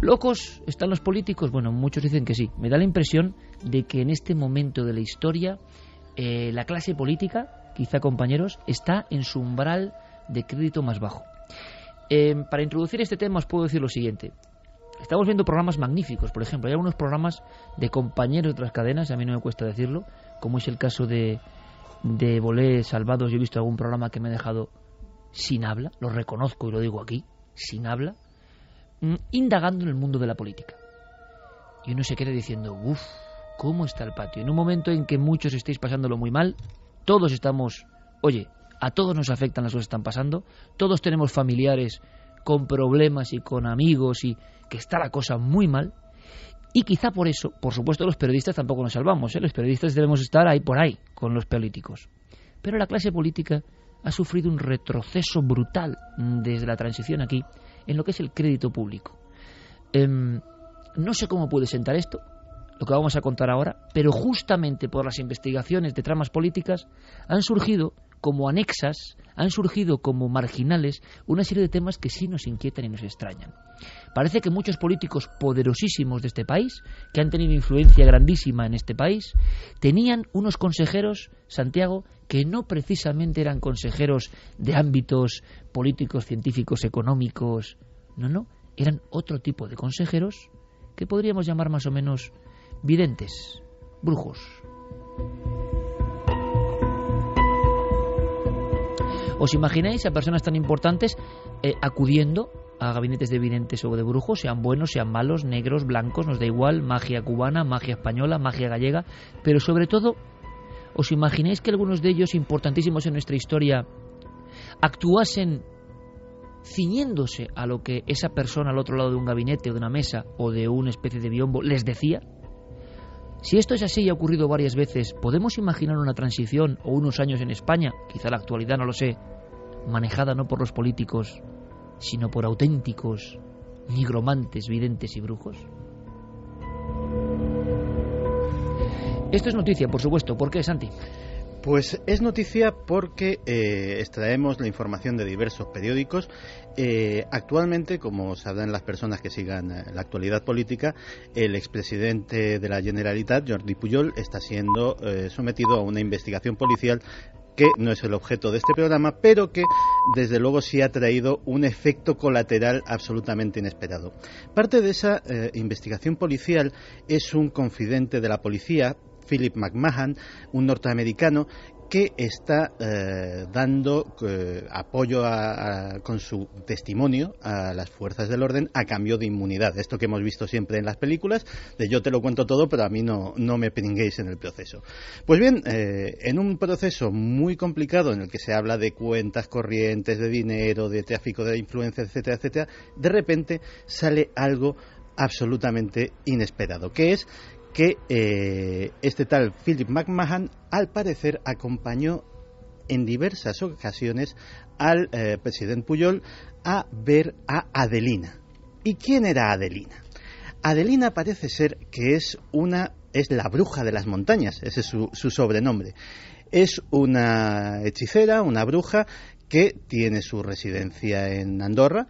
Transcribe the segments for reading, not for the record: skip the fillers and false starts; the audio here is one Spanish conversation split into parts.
¿Locos están los políticos? Bueno, muchos dicen que sí. Me da la impresión de que en este momento de la historia la clase política, quizá compañeros, está en su umbral de crédito más bajo. Para introducir este tema os puedo decir lo siguiente. Estamos viendo programas magníficos, por ejemplo, hay algunos programas de compañeros de otras cadenas, a mí no me cuesta decirlo, como es el caso de Bolé Salvados. Yo he visto algún programa que me ha dejado sin habla, lo reconozco y lo digo aquí, sin habla, indagando en el mundo de la política. Y uno se queda diciendo, uff, ¿cómo está el patio? En un momento en que muchos estéis pasándolo muy mal, todos estamos, oye, a todos nos afectan las cosas que están pasando, todos tenemos familiares con problemas y con amigos y que está la cosa muy mal, y quizá por eso, por supuesto, los periodistas tampoco nos salvamos, los periodistas debemos estar ahí por ahí con los políticos, pero la clase política ha sufrido un retroceso brutal desde la transición aquí en lo que es el crédito público. No sé cómo puede sentar esto, lo que vamos a contar ahora, pero justamente por las investigaciones de tramas políticas han surgido como anexas, han surgido como marginales una serie de temas que sí nos inquietan y nos extrañan. Parece que muchos políticos poderosísimos de este país, que han tenido influencia grandísima en este país, tenían unos consejeros, Santiago, que no precisamente eran consejeros de ámbitos políticos, científicos, económicos, no, eran otro tipo de consejeros que podríamos llamar más o menos videntes, brujos. ¿Os imagináis a personas tan importantes acudiendo a gabinetes de videntes o de brujos, sean buenos, sean malos, negros, blancos, nos da igual, magia cubana, magia española, magia gallega, pero sobre todo, ¿os imagináis que algunos de ellos, importantísimos en nuestra historia, actuasen ciñéndose a lo que esa persona al otro lado de un gabinete o de una mesa o de una especie de biombo les decía? Si esto es así y ha ocurrido varias veces, ¿podemos imaginar una transición o unos años en España, quizá la actualidad, no lo sé, manejada no por los políticos, sino por auténticos nigromantes, videntes y brujos? Esto es noticia, por supuesto. ¿Por qué, Santi? Pues es noticia porque extraemos la información de diversos periódicos. Actualmente, como sabrán las personas que sigan la actualidad política, el expresidente de la Generalitat, Jordi Pujol, está siendo sometido a una investigación policial que no es el objeto de este programa, pero que desde luego sí ha traído un efecto colateral absolutamente inesperado. Parte de esa investigación policial es un confidente de la policía, Philip McMahon, un norteamericano que está dando apoyo con su testimonio a las fuerzas del orden a cambio de inmunidad. Esto que hemos visto siempre en las películas, de yo te lo cuento todo, pero a mí no me pringuéis en el proceso. Pues bien, en un proceso muy complicado en el que se habla de cuentas corrientes, de dinero, de tráfico de influencia, etcétera, etcétera, de repente sale algo absolutamente inesperado, que es que este tal Philip McMahon, al parecer, acompañó en diversas ocasiones al presidente Pujol a ver a Adelina. ¿Y quién era Adelina? Adelina parece ser que es la bruja de las montañas, ese es su sobrenombre. Es una hechicera, una bruja que tiene su residencia en Andorra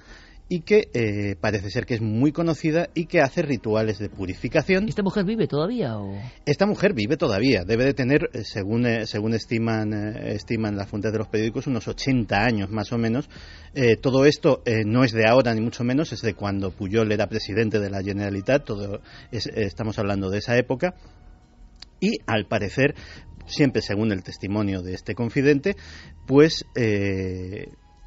y que parece ser que es muy conocida y que hace rituales de purificación. ¿Esta mujer vive todavía o...? Esta mujer vive todavía, debe de tener, según estiman las fuentes de los periódicos, unos 80 años más o menos. Todo esto no es de ahora ni mucho menos, es de cuando Pujol era presidente de la Generalitat, estamos hablando de esa época. Y al parecer, siempre según el testimonio de este confidente, pues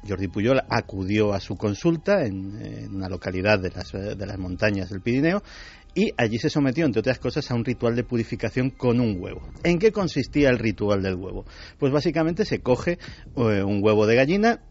Jordi Pujol acudió a su consulta en una localidad de las montañas del Pirineo y allí se sometió, entre otras cosas, a un ritual de purificación con un huevo. ¿En qué consistía el ritual del huevo? Pues básicamente se coge un huevo de gallina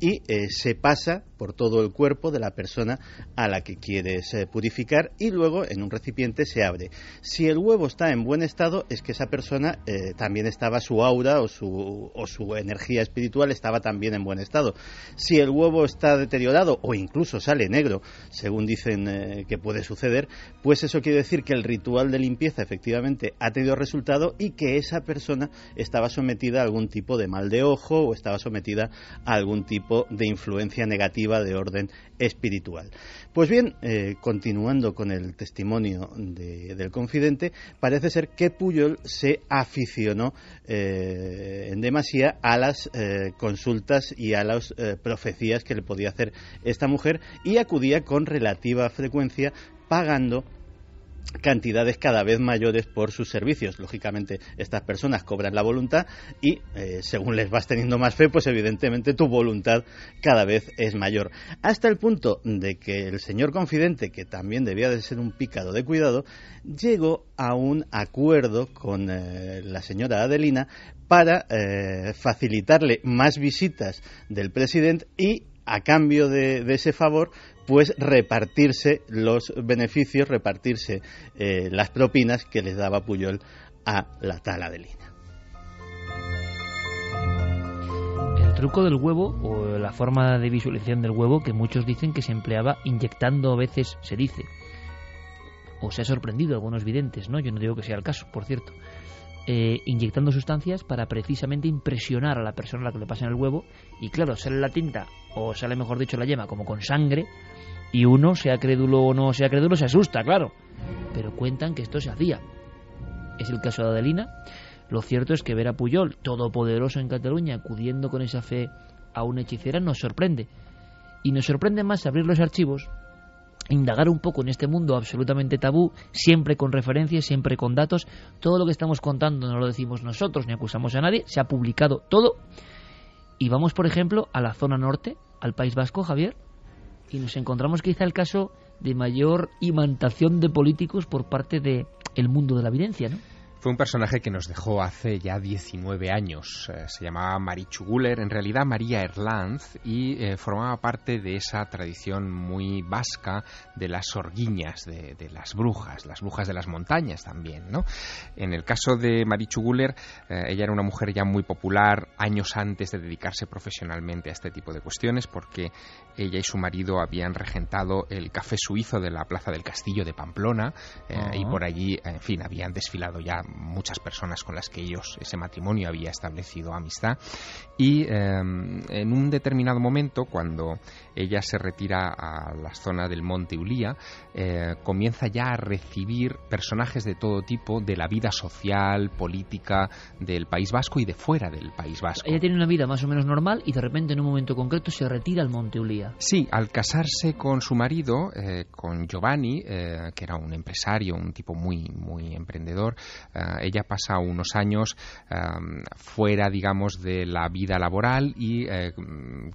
y se pasa por todo el cuerpo de la persona a la que quieres purificar y luego en un recipiente se abre. Si el huevo está en buen estado, es que esa persona también estaba, su aura o su energía espiritual estaba también en buen estado. Si el huevo está deteriorado o incluso sale negro, según dicen que puede suceder, pues eso quiere decir que el ritual de limpieza efectivamente ha tenido resultado y que esa persona estaba sometida a algún tipo de mal de ojo o estaba sometida a algún tipo de influencia negativa de orden espiritual. Pues bien, continuando con el testimonio del confidente, parece ser que Pujol se aficionó en demasía a las consultas y a las profecías que le podía hacer esta mujer, y acudía con relativa frecuencia pagando cantidades cada vez mayores por sus servicios. Lógicamente, estas personas cobran la voluntad y según les vas teniendo más fe, pues evidentemente tu voluntad cada vez es mayor. Hasta el punto de que el señor confidente, que también debía de ser un pícaro de cuidado, llegó a un acuerdo con la señora Adelina para facilitarle más visitas del presidente y, a cambio de ese favor, pues repartirse los beneficios, repartirse las propinas que les daba Pujol a la tal Adelina. El truco del huevo, o la forma de visualización del huevo, que muchos dicen que se empleaba inyectando, a veces se dice, o se ha sorprendido a algunos videntes, ¿no? Yo no digo que sea el caso, por cierto, inyectando sustancias para precisamente impresionar a la persona a la que le pasan el huevo, y claro, sale la tinta, o sale mejor dicho la yema, como con sangre, y uno, sea crédulo o no sea crédulo, se asusta, claro, pero cuentan que esto se hacía. Es el caso de Adelina. Lo cierto es que ver a Pujol, todopoderoso en Cataluña, acudiendo con esa fe a una hechicera, nos sorprende, y nos sorprende más abrir los archivos, indagar un poco en este mundo absolutamente tabú, siempre con referencias, siempre con datos. Todo lo que estamos contando no lo decimos nosotros ni acusamos a nadie, se ha publicado todo. Y vamos, por ejemplo, a la zona norte, al País Vasco, Javier, y nos encontramos quizá el caso de mayor imantación de políticos por parte del mundo de la evidencia, ¿no? Fue un personaje que nos dejó hace ya 19 años. Se llamaba Marichu Guller, en realidad María Erlanz, y formaba parte de esa tradición muy vasca de las orguiñas, de las brujas de las montañas también, ¿no? En el caso de Marichu Guller, ella era una mujer ya muy popular años antes de dedicarse profesionalmente a este tipo de cuestiones, porque ella y su marido habían regentado el café suizo de la Plaza del Castillo de Pamplona, y por allí, en fin, habían desfilado ya muchas personas con las que ese matrimonio había establecido amistad, y en un determinado momento, cuando ella se retira a la zona del Monte Ulía, comienza ya a recibir personajes de todo tipo de la vida social, política del País Vasco y de fuera del País Vasco. Ella tiene una vida más o menos normal y de repente en un momento concreto se retira al Monte Ulía. Sí, al casarse con su marido, con Giovanni, que era un empresario, un tipo muy, muy emprendedor, ella pasa unos años fuera, digamos, de la vida laboral y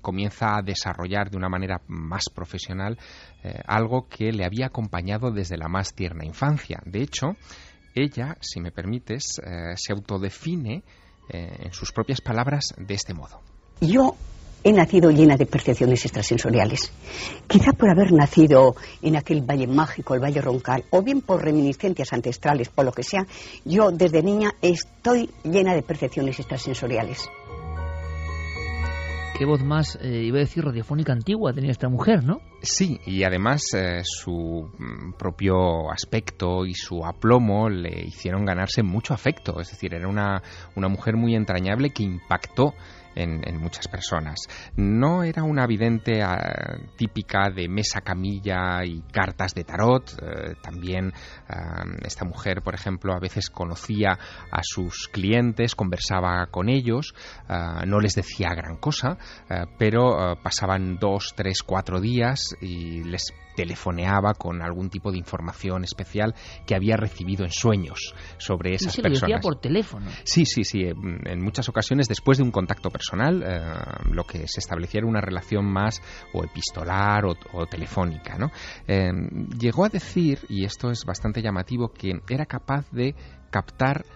comienza a desarrollar de una manera más profesional algo que le había acompañado desde la más tierna infancia. De hecho, ella, si me permites, se autodefine en sus propias palabras de este modo. Yo he nacido llena de percepciones extrasensoriales. Quizá por haber nacido en aquel valle mágico, el Valle Roncal, o bien por reminiscencias ancestrales, por lo que sea, yo desde niña estoy llena de percepciones extrasensoriales. Qué voz más, iba a decir, radiofónica antigua tenía esta mujer, ¿no? Sí, y además su propio aspecto y su aplomo le hicieron ganarse mucho afecto. Es decir, era una mujer muy entrañable que impactó en muchas personas. No era una vidente típica de mesa camilla y cartas de tarot. También esta mujer, por ejemplo, a veces conocía a sus clientes, conversaba con ellos, no les decía gran cosa, pero pasaban 2, 3, 4 días y les telefoneaba con algún tipo de información especial que había recibido en sueños sobre esas personas. ¿Y se lo decía por teléfono? Sí. En muchas ocasiones, después de un contacto personal, lo que se establecía era una relación más o epistolar o telefónica, ¿no? Llegó a decir, y esto es bastante llamativo, que era capaz de captar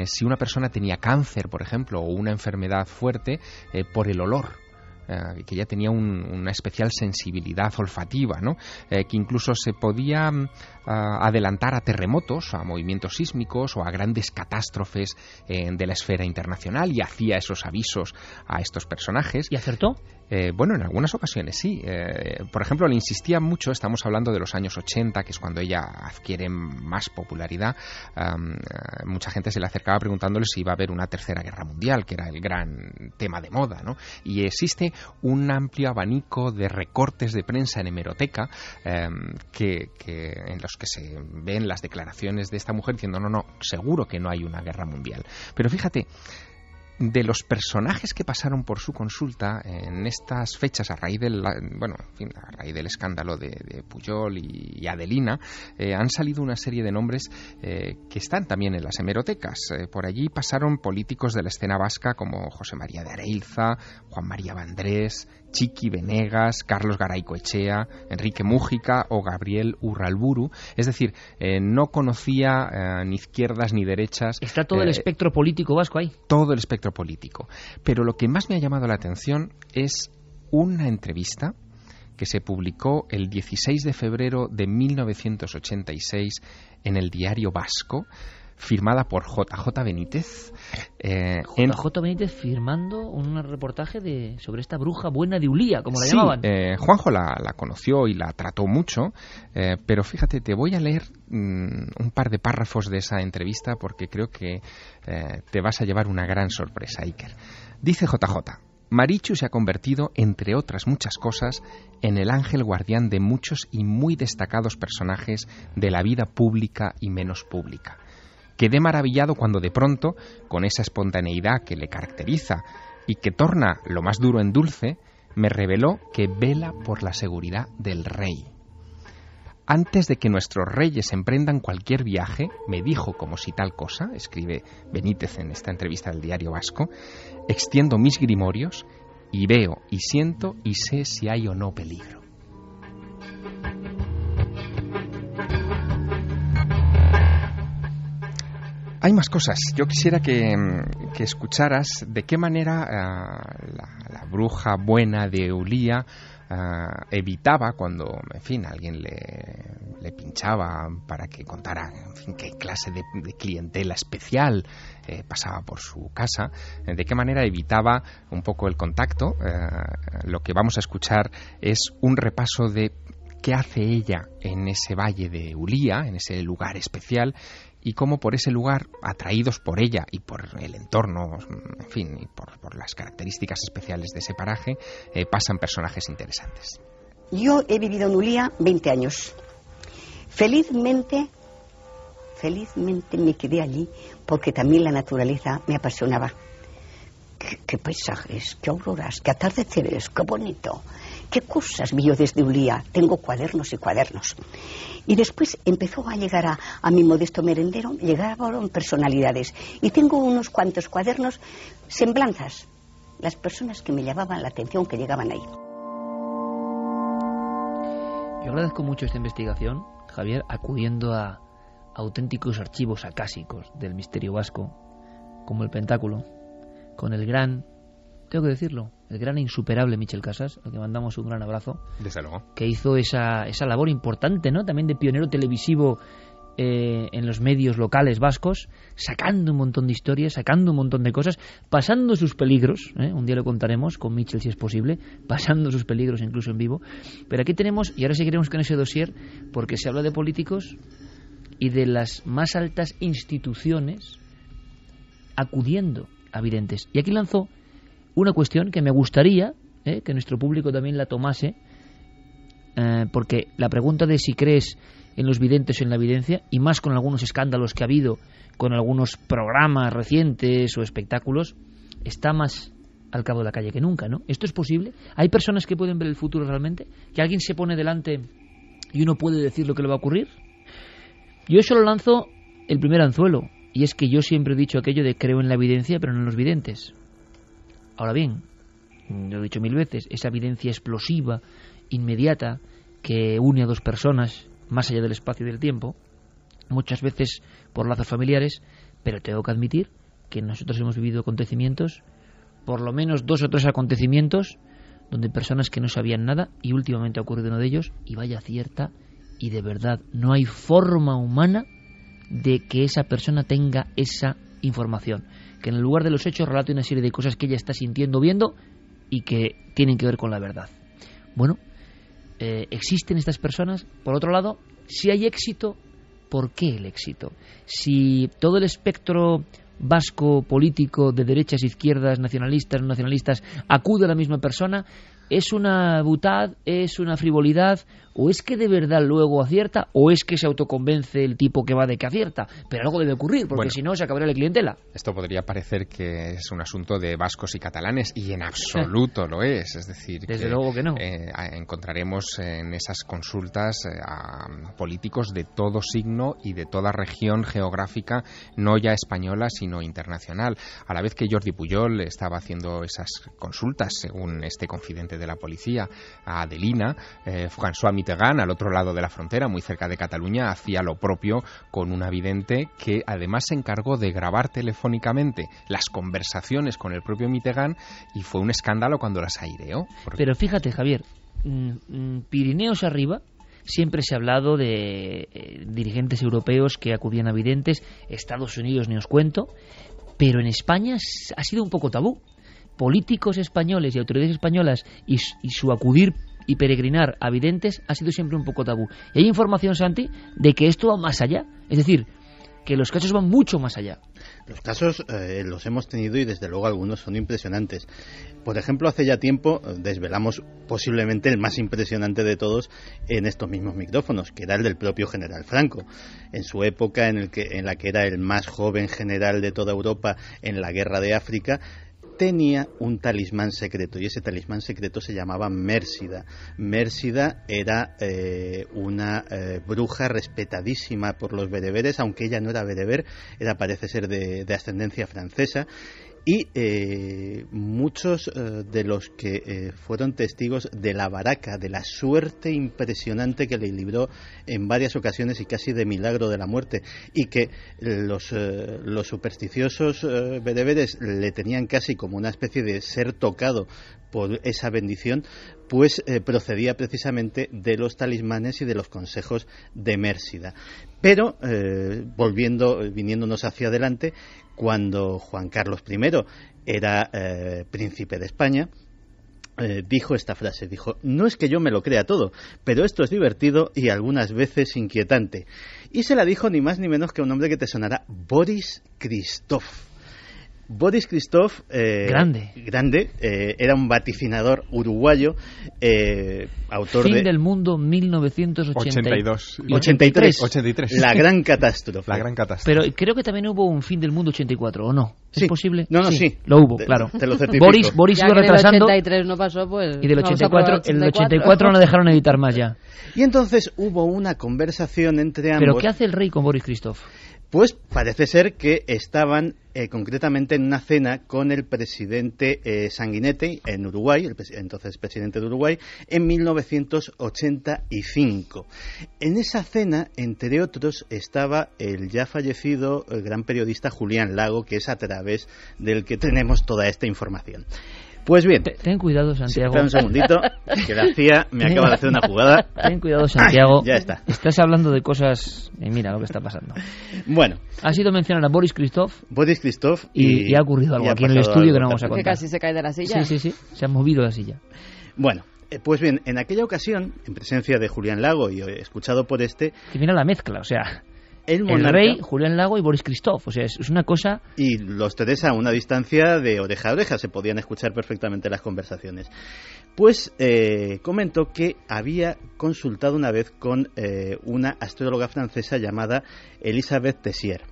si una persona tenía cáncer, por ejemplo, o una enfermedad fuerte, por el olor. Que ya tenía una especial sensibilidad olfativa, ¿no? Que incluso se podía adelantar a terremotos, a movimientos sísmicos o a grandes catástrofes de la esfera internacional, y hacía esos avisos a estos personajes. ¿Y acertó? Bueno, en algunas ocasiones sí. Por ejemplo, le insistía mucho, estamos hablando de los años 80, que es cuando ella adquiere más popularidad. Mucha gente se le acercaba preguntándole si iba a haber una tercera guerra mundial, que era el gran tema de moda, ¿no? Y existe un amplio abanico de recortes de prensa en hemeroteca en los que se ven las declaraciones de esta mujer diciendo no, seguro que no hay una guerra mundial. Pero fíjate, de los personajes que pasaron por su consulta en estas fechas a raíz del escándalo de Pujol y Adelina, han salido una serie de nombres que están también en las hemerotecas. Por allí pasaron políticos de la escena vasca como José María de Areilza, Juan María Vandrés, Chiqui Venegas, Carlos Garaycoechea, Enrique Mújica o Gabriel Urralburu. Es decir, no conocía ni izquierdas ni derechas. Está todo el espectro político vasco ahí. Todo el espectro político. Pero lo que más me ha llamado la atención es una entrevista que se publicó el 16 de febrero de 1986 en el Diario Vasco, firmada por JJ Benítez. JJ Benítez firmando un reportaje sobre esta bruja buena de Ulía, como la llamaban. Juanjo la conoció y la trató mucho, pero fíjate, te voy a leer un par de párrafos de esa entrevista porque creo que te vas a llevar una gran sorpresa, Iker. Dice JJ: Marichu se ha convertido, entre otras muchas cosas, en el ángel guardián de muchos y muy destacados personajes de la vida pública y menos pública. Quedé maravillado cuando de pronto, con esa espontaneidad que le caracteriza y que torna lo más duro en dulce, me reveló que vela por la seguridad del rey. Antes de que nuestros reyes emprendan cualquier viaje, me dijo como si tal cosa, escribe Benítez en esta entrevista del Diario Vasco, extiendo mis grimorios y veo y siento y sé si hay o no peligro. Hay más cosas. Yo quisiera que escucharas de qué manera la bruja buena de Ulía evitaba cuando, en fin, alguien le pinchaba para que contara, en fin, qué clase de clientela especial pasaba por su casa, de qué manera evitaba un poco el contacto. Lo que vamos a escuchar es un repaso de qué hace ella en ese valle de Ulía, en ese lugar especial, y cómo por ese lugar, atraídos por ella y por el entorno, en fin, y por las características especiales de ese paraje, pasan personajes interesantes. Yo he vivido en Ulía 20 años. Felizmente me quedé allí porque también la naturaleza me apasionaba. Qué paisajes, qué auroras, qué atardeceres, qué bonito. Qué cosas vi yo desde Ulía. Tengo cuadernos y cuadernos. Y después empezó a llegar a mi modesto merendero, llegaron personalidades. Y tengo unos cuantos cuadernos, semblanzas. Las personas que me llamaban la atención, que llegaban ahí. Yo agradezco mucho esta investigación, Javier, acudiendo a auténticos archivos acásicos del misterio vasco, como el Pentáculo, con el gran, tengo que decirlo, el gran e insuperable Michel Casas, al que mandamos un gran abrazo. Desde luego. Que hizo esa labor importante, ¿no? También de pionero televisivo en los medios locales vascos, sacando un montón de historias, sacando un montón de cosas, pasando sus peligros, un día lo contaremos con Michel si es posible, pasando sus peligros incluso en vivo. Pero aquí tenemos, y ahora seguiremos con ese dossier, porque se habla de políticos y de las más altas instituciones acudiendo a videntes. Y aquí lanzó una cuestión que me gustaría que nuestro público también la tomase, porque la pregunta de si crees en los videntes o en la evidencia, y más con algunos escándalos que ha habido con algunos programas recientes o espectáculos, está más al cabo de la calle que nunca, ¿no? ¿Esto es posible? ¿Hay personas que pueden ver el futuro realmente? ¿Que alguien se pone delante y uno puede decir lo que le va a ocurrir? Yo solo lanzo el primer anzuelo, y es que yo siempre he dicho aquello de creo en la evidencia pero no en los videntes. Ahora bien, lo he dicho 1000 veces, esa evidencia explosiva, inmediata, que une a dos personas más allá del espacio y del tiempo, muchas veces por lazos familiares, pero tengo que admitir que nosotros hemos vivido acontecimientos, por lo menos 2 o 3 acontecimientos, donde personas que no sabían nada, y últimamente ha ocurrido uno de ellos, y vaya cierta, y de verdad, no hay forma humana de que esa persona tenga esa información, que en el lugar de los hechos relate una serie de cosas que ella está sintiendo, viendo, y que tienen que ver con la verdad. Bueno, existen estas personas. Por otro lado, si hay éxito, ¿por qué el éxito? Si todo el espectro vasco político de derechas, izquierdas, nacionalistas, no nacionalistas, acude a la misma persona? ¿Es una butad? ¿Es una frivolidad? ¿O es que de verdad luego acierta? ¿O es que se autoconvence el tipo que va de que acierta? Pero algo debe ocurrir, porque si no se acabará la clientela. Esto podría parecer que es un asunto de vascos y catalanes, y en absoluto lo es. Es decir, desde luego que no. Encontraremos en esas consultas a políticos de todo signo y de toda región geográfica, no ya española, sino internacional. A la vez que Jordi Pujol estaba haciendo esas consultas, según este confidente de la policía, a Adelina, François Mitterrand, al otro lado de la frontera, muy cerca de Cataluña, hacía lo propio con una vidente que además se encargó de grabar telefónicamente las conversaciones con el propio Mitterrand, y fue un escándalo cuando las aireó. Pero fíjate, Javier, Pirineos arriba, siempre se ha hablado de dirigentes europeos que acudían a videntes, Estados Unidos ni os cuento, pero en España ha sido un poco tabú. Políticos españoles y autoridades españolas y su acudir y peregrinar a videntes ha sido siempre un poco tabú. Y hay información, Santi, de que esto va más allá. Es decir, que los casos van mucho más allá. Los casos los hemos tenido y desde luego algunos son impresionantes. Por ejemplo, hace ya tiempo desvelamos posiblemente el más impresionante de todos en estos mismos micrófonos, que era el del propio general Franco. En su época en la que era el más joven general de toda Europa en la guerra de África, tenía un talismán secreto, y ese talismán secreto se llamaba Mérsida. Mérsida era una bruja respetadísima por los bereberes, aunque ella no era bereber, parece ser de ascendencia francesa. Y muchos de los que fueron testigos de la baraca, de la suerte impresionante que le libró en varias ocasiones y casi de milagro de la muerte, y que los supersticiosos bereberes le tenían casi como una especie de ser tocado por esa bendición, pues procedía precisamente de los talismanes y de los consejos de Mérsida. Pero, viniéndonos hacia adelante, cuando Juan Carlos I era príncipe de España, dijo esta frase, dijo: no es que yo me lo crea todo, pero esto es divertido y algunas veces inquietante. Y se la dijo ni más ni menos que a un hombre que te sonará, Boris Christoph. Boris Christoph, grande, era un vaticinador uruguayo, autor Fin de... del mundo 1982. 83. La gran catástrofe. Pero creo que también hubo un Fin del mundo 84, ¿o no? ¿Es posible? No, sí. Lo hubo, claro. Te lo certifico. Boris ya iba retrasando. El 83 no pasó, pues... Y del 84, el 84 no dejaron editar más ya. Y entonces hubo una conversación entre ambos. ¿Pero qué hace el rey con Boris Christoph? Pues parece ser que estaban concretamente en una cena con el presidente Sanguinetti en Uruguay, entonces presidente de Uruguay, en 1985. En esa cena, entre otros, estaba el ya fallecido gran periodista Julián Lago, que es a través del que tenemos toda esta información. Pues bien. Ten cuidado, Santiago. Espera un segundito, que la CIA me acaba de hacer una jugada. Ten cuidado, Santiago. Ya está. Estás hablando de cosas... mira lo que está pasando. Bueno. Ha sido mencionar a Boris Christoph. Y ha ocurrido algo aquí en el estudio que no vamos a contar. Que casi se cae de la silla. Sí. Se ha movido la silla. Bueno. Pues bien, en aquella ocasión, en presencia de Julián Lago y escuchado por este... Y mira la mezcla, o sea... El rey, Julián Lago y Boris Christoph, o sea, es una cosa... Y los tres a una distancia de oreja a oreja, se podían escuchar perfectamente las conversaciones. Pues comentó que había consultado una vez con una astróloga francesa llamada Elisabeth Tessier,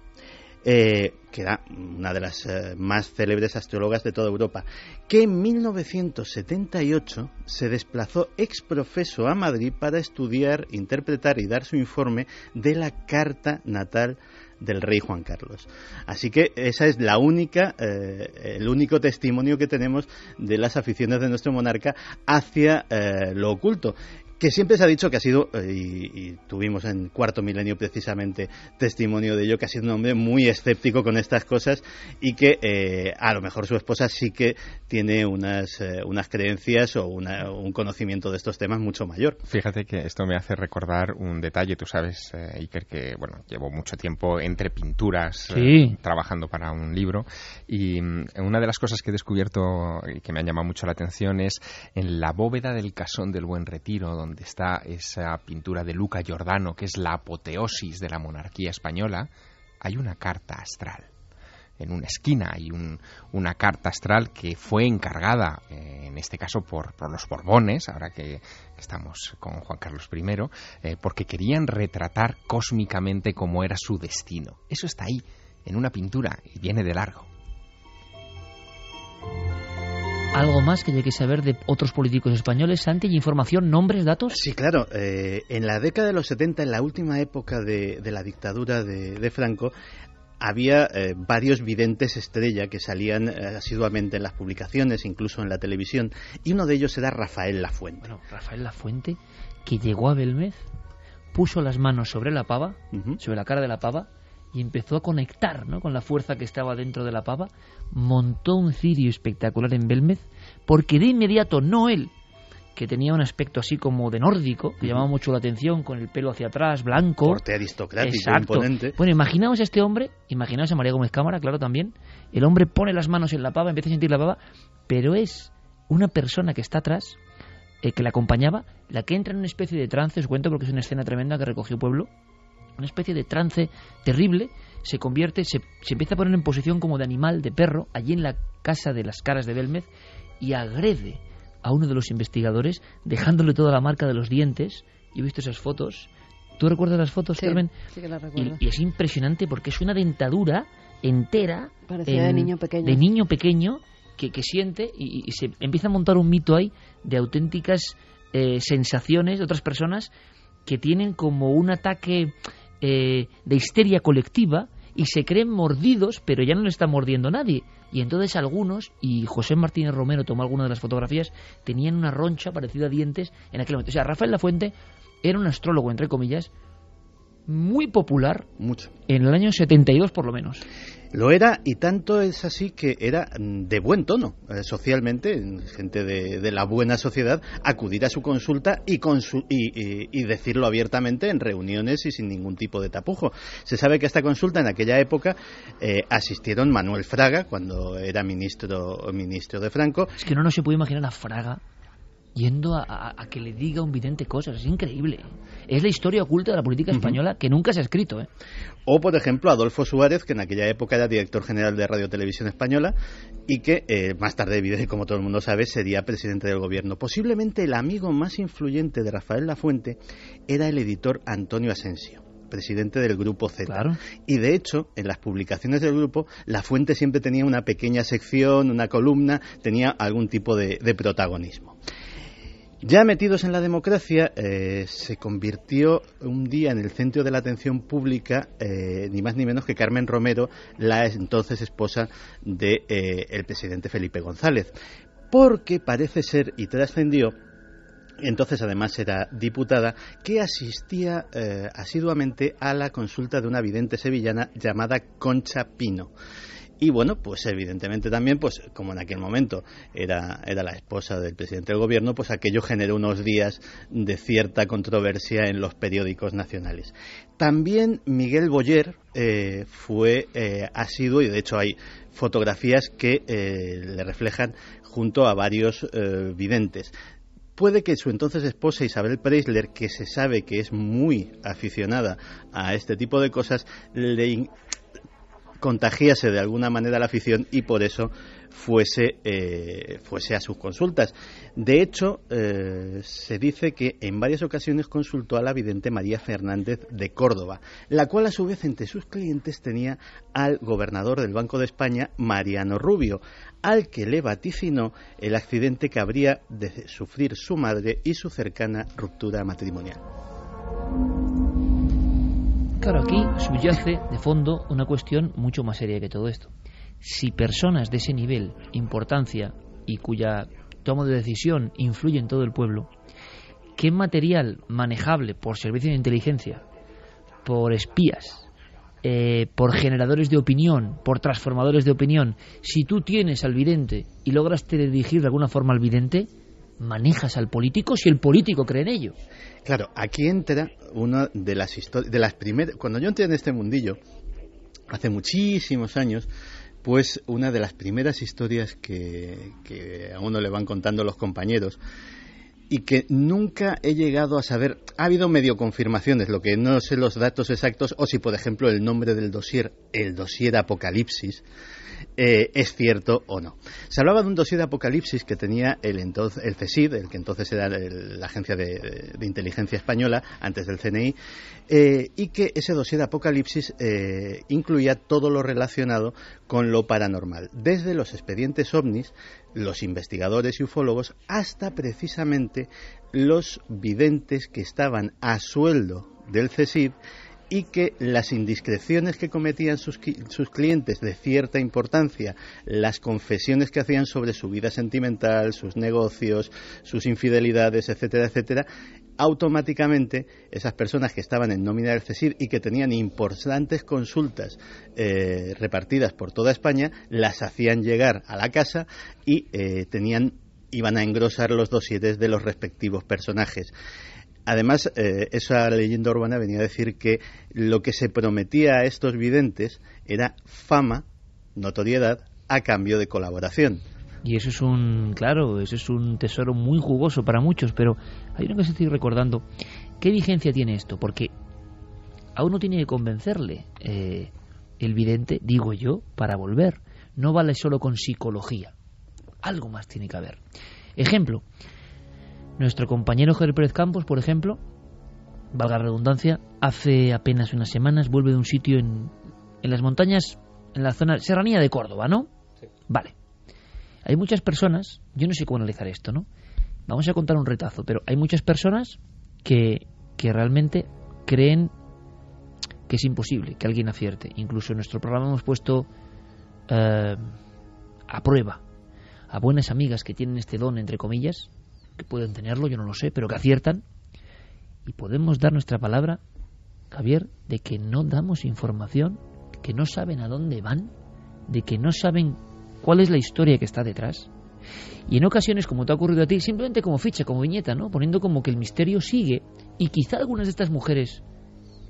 que era una de las más célebres astrólogas de toda Europa, que en 1978 se desplazó ex professo a Madrid para estudiar, interpretar y dar su informe de la carta natal del rey Juan Carlos. Así que esa es el único testimonio que tenemos de las aficiones de nuestro monarca hacia lo oculto, que siempre se ha dicho que ha sido, y tuvimos en Cuarto Milenio precisamente testimonio de ello, que ha sido un hombre muy escéptico con estas cosas y que a lo mejor su esposa sí que tiene unas creencias o un conocimiento de estos temas mucho mayor. Fíjate que esto me hace recordar un detalle. Tú sabes, Iker, que llevo mucho tiempo entre pinturas trabajando para un libro, y una de las cosas que he descubierto y que me han llamado mucho la atención es en la bóveda del Casón del Buen Retiro, donde está esa pintura de Luca Giordano, que es la apoteosis de la monarquía española, hay una carta astral. en una esquina. Hay una carta astral que fue encargada, en este caso por los Borbones, ahora que estamos con Juan Carlos I, porque querían retratar cósmicamente cómo era su destino. Eso está ahí, en una pintura, y viene de largo. ¿Algo más que hay que saber de otros políticos españoles, Santi? ¿Y información, nombres, datos? Sí, claro. En la década de los 70, en la última época de la dictadura de Franco, había varios videntes estrella que salían asiduamente en las publicaciones, incluso en la televisión, y uno de ellos era Rafael Lafuente. Bueno, Rafael Lafuente, que llegó a Belmez, puso las manos sobre la pava, sobre la cara de la pava, y empezó a conectar, ¿no?, con la fuerza que estaba dentro de la pava, montó un cirio espectacular en Belmez, porque de inmediato, no él, que tenía un aspecto así como de nórdico, que llamaba mucho la atención, con el pelo hacia atrás, blanco. Corte aristocrático, exacto, imponente. Bueno, imaginaos a este hombre, imaginaos a María Gómez Cámara, claro, también. El hombre pone las manos en la pava, empieza a sentir la pava, pero es una persona que está atrás, que la acompañaba, la que entra en una especie de trance, os cuento porque es una escena tremenda que recogió Pueblo, una especie de trance terrible, se convierte, se empieza a poner en posición como de animal, de perro, allí en la casa de las Caras de Belmez, y agrede a uno de los investigadores, dejándole toda la marca de los dientes. Yo he visto esas fotos. ¿Tú recuerdas las fotos, sí, Carmen? Sí que las recuerdo. Y es impresionante porque es una dentadura entera. Parecía de niño pequeño. De niño pequeño que siente y se empieza a montar un mito ahí de auténticas sensaciones de otras personas que tienen como un ataque de histeria colectiva y se creen mordidos, pero ya no le está mordiendo nadie. Y entonces algunos, y José Martínez Romero tomó alguna de las fotografías, tenían una roncha parecida a dientes en aquel momento. O sea, Rafael Lafuente era un astrólogo, entre comillas, muy popular. Mucho. En el año 72 por lo menos. Lo era, y tanto es así que era de buen tono socialmente, gente de la buena sociedad, acudir a su consulta y decirlo abiertamente en reuniones y sin ningún tipo de tapujo. Se sabe que a esta consulta en aquella época asistieron Manuel Fraga, cuando era ministro de Franco. Es que no se puede imaginar a Fraga yendo a que le diga a un vidente cosas. Es increíble. Es la historia oculta de la política española que nunca se ha escrito. O, por ejemplo, Adolfo Suárez, que en aquella época era director general de Radio Televisión Española y que más tarde, como todo el mundo sabe, sería presidente del gobierno. Posiblemente el amigo más influyente de Rafael Lafuente era el editor Antonio Asensio, presidente del Grupo Z. Claro. Y de hecho, en las publicaciones del grupo, Lafuente siempre tenía una pequeña sección, una columna, tenía algún tipo de protagonismo. Ya metidos en la democracia, se convirtió un día en el centro de la atención pública ni más ni menos que Carmen Romero, la entonces esposa de el presidente Felipe González, porque parece ser, y trascendió, entonces además era diputada, que asistía asiduamente a la consulta de una vidente sevillana llamada Concha Pino. Y bueno, pues evidentemente también, pues como en aquel momento era la esposa del presidente del gobierno, pues aquello generó unos días de cierta controversia en los periódicos nacionales. También Miguel Boyer fue asiduo, y de hecho hay fotografías que le reflejan junto a varios videntes. Puede que su entonces esposa Isabel Preisler, que se sabe que es muy aficionada a este tipo de cosas, le contagiase de alguna manera la afición y por eso fuese a sus consultas. De hecho, se dice que en varias ocasiones consultó a la vidente María Fernández de Córdoba, la cual a su vez entre sus clientes tenía al gobernador del Banco de España, Mariano Rubio, al que le vaticinó el accidente que habría de sufrir su madre y su cercana ruptura matrimonial. Claro, aquí subyace de fondo una cuestión mucho más seria que todo esto. Si personas de ese nivel, importancia y cuya toma de decisión influye en todo el pueblo, ¿qué material manejable por servicios de inteligencia, por espías, por generadores de opinión, por transformadores de opinión, si tú tienes al vidente y logras dirigir de alguna forma al vidente, manejas al político si el político cree en ello? Claro, aquí entra una de las historias, de las primeras. Cuando yo entré en este mundillo, hace muchísimos años, pues una de las primeras historias que a uno le van contando los compañeros y que nunca he llegado a saber. Ha habido medio confirmaciones, lo que no sé los datos exactos, o si por ejemplo el nombre del dossier, el dossier Apocalipsis, es cierto o no. Se hablaba de un dossier de Apocalipsis que tenía el CSID, el que entonces era la Agencia de Inteligencia Española, antes del CNI, y que ese dossier de Apocalipsis incluía todo lo relacionado con lo paranormal, desde los expedientes ovnis, los investigadores y ufólogos, hasta precisamente los videntes que estaban a sueldo del CSID, y que las indiscreciones que cometían sus clientes de cierta importancia, las confesiones que hacían sobre su vida sentimental, sus negocios, sus infidelidades, etcétera, etcétera, automáticamente esas personas que estaban en nómina del CSID y que tenían importantes consultas repartidas por toda España, las hacían llegar a la casa y iban a engrosar los dosieres de los respectivos personajes. Además, esa leyenda urbana venía a decir que lo que se prometía a estos videntes era fama, notoriedad, a cambio de colaboración. Y eso es un tesoro muy jugoso para muchos, pero hay una cosa que estoy recordando. ¿Qué vigencia tiene esto? Porque a uno tiene que convencerle el vidente, digo yo, para volver. No vale solo con psicología. Algo más tiene que haber. Ejemplo. Nuestro compañero Javier Pérez Campos, por ejemplo, valga la redundancia, hace apenas unas semanas vuelve de un sitio en las montañas, en la zona serranía de Córdoba, ¿no? Sí. Vale. Hay muchas personas, yo no sé cómo analizar esto, ¿no? Vamos a contar un retazo, pero hay muchas personas que realmente creen que es imposible que alguien acierte. Incluso en nuestro programa hemos puesto a prueba a buenas amigas que tienen este don, entre comillas, que pueden tenerlo, yo no lo sé, pero que aciertan, y podemos dar nuestra palabra, Javier, de que no damos información, que no saben a dónde van, de que no saben cuál es la historia que está detrás, y en ocasiones, como te ha ocurrido a ti, simplemente como ficha, como viñeta, ¿no? Poniendo como que el misterio sigue, y quizá algunas de estas mujeres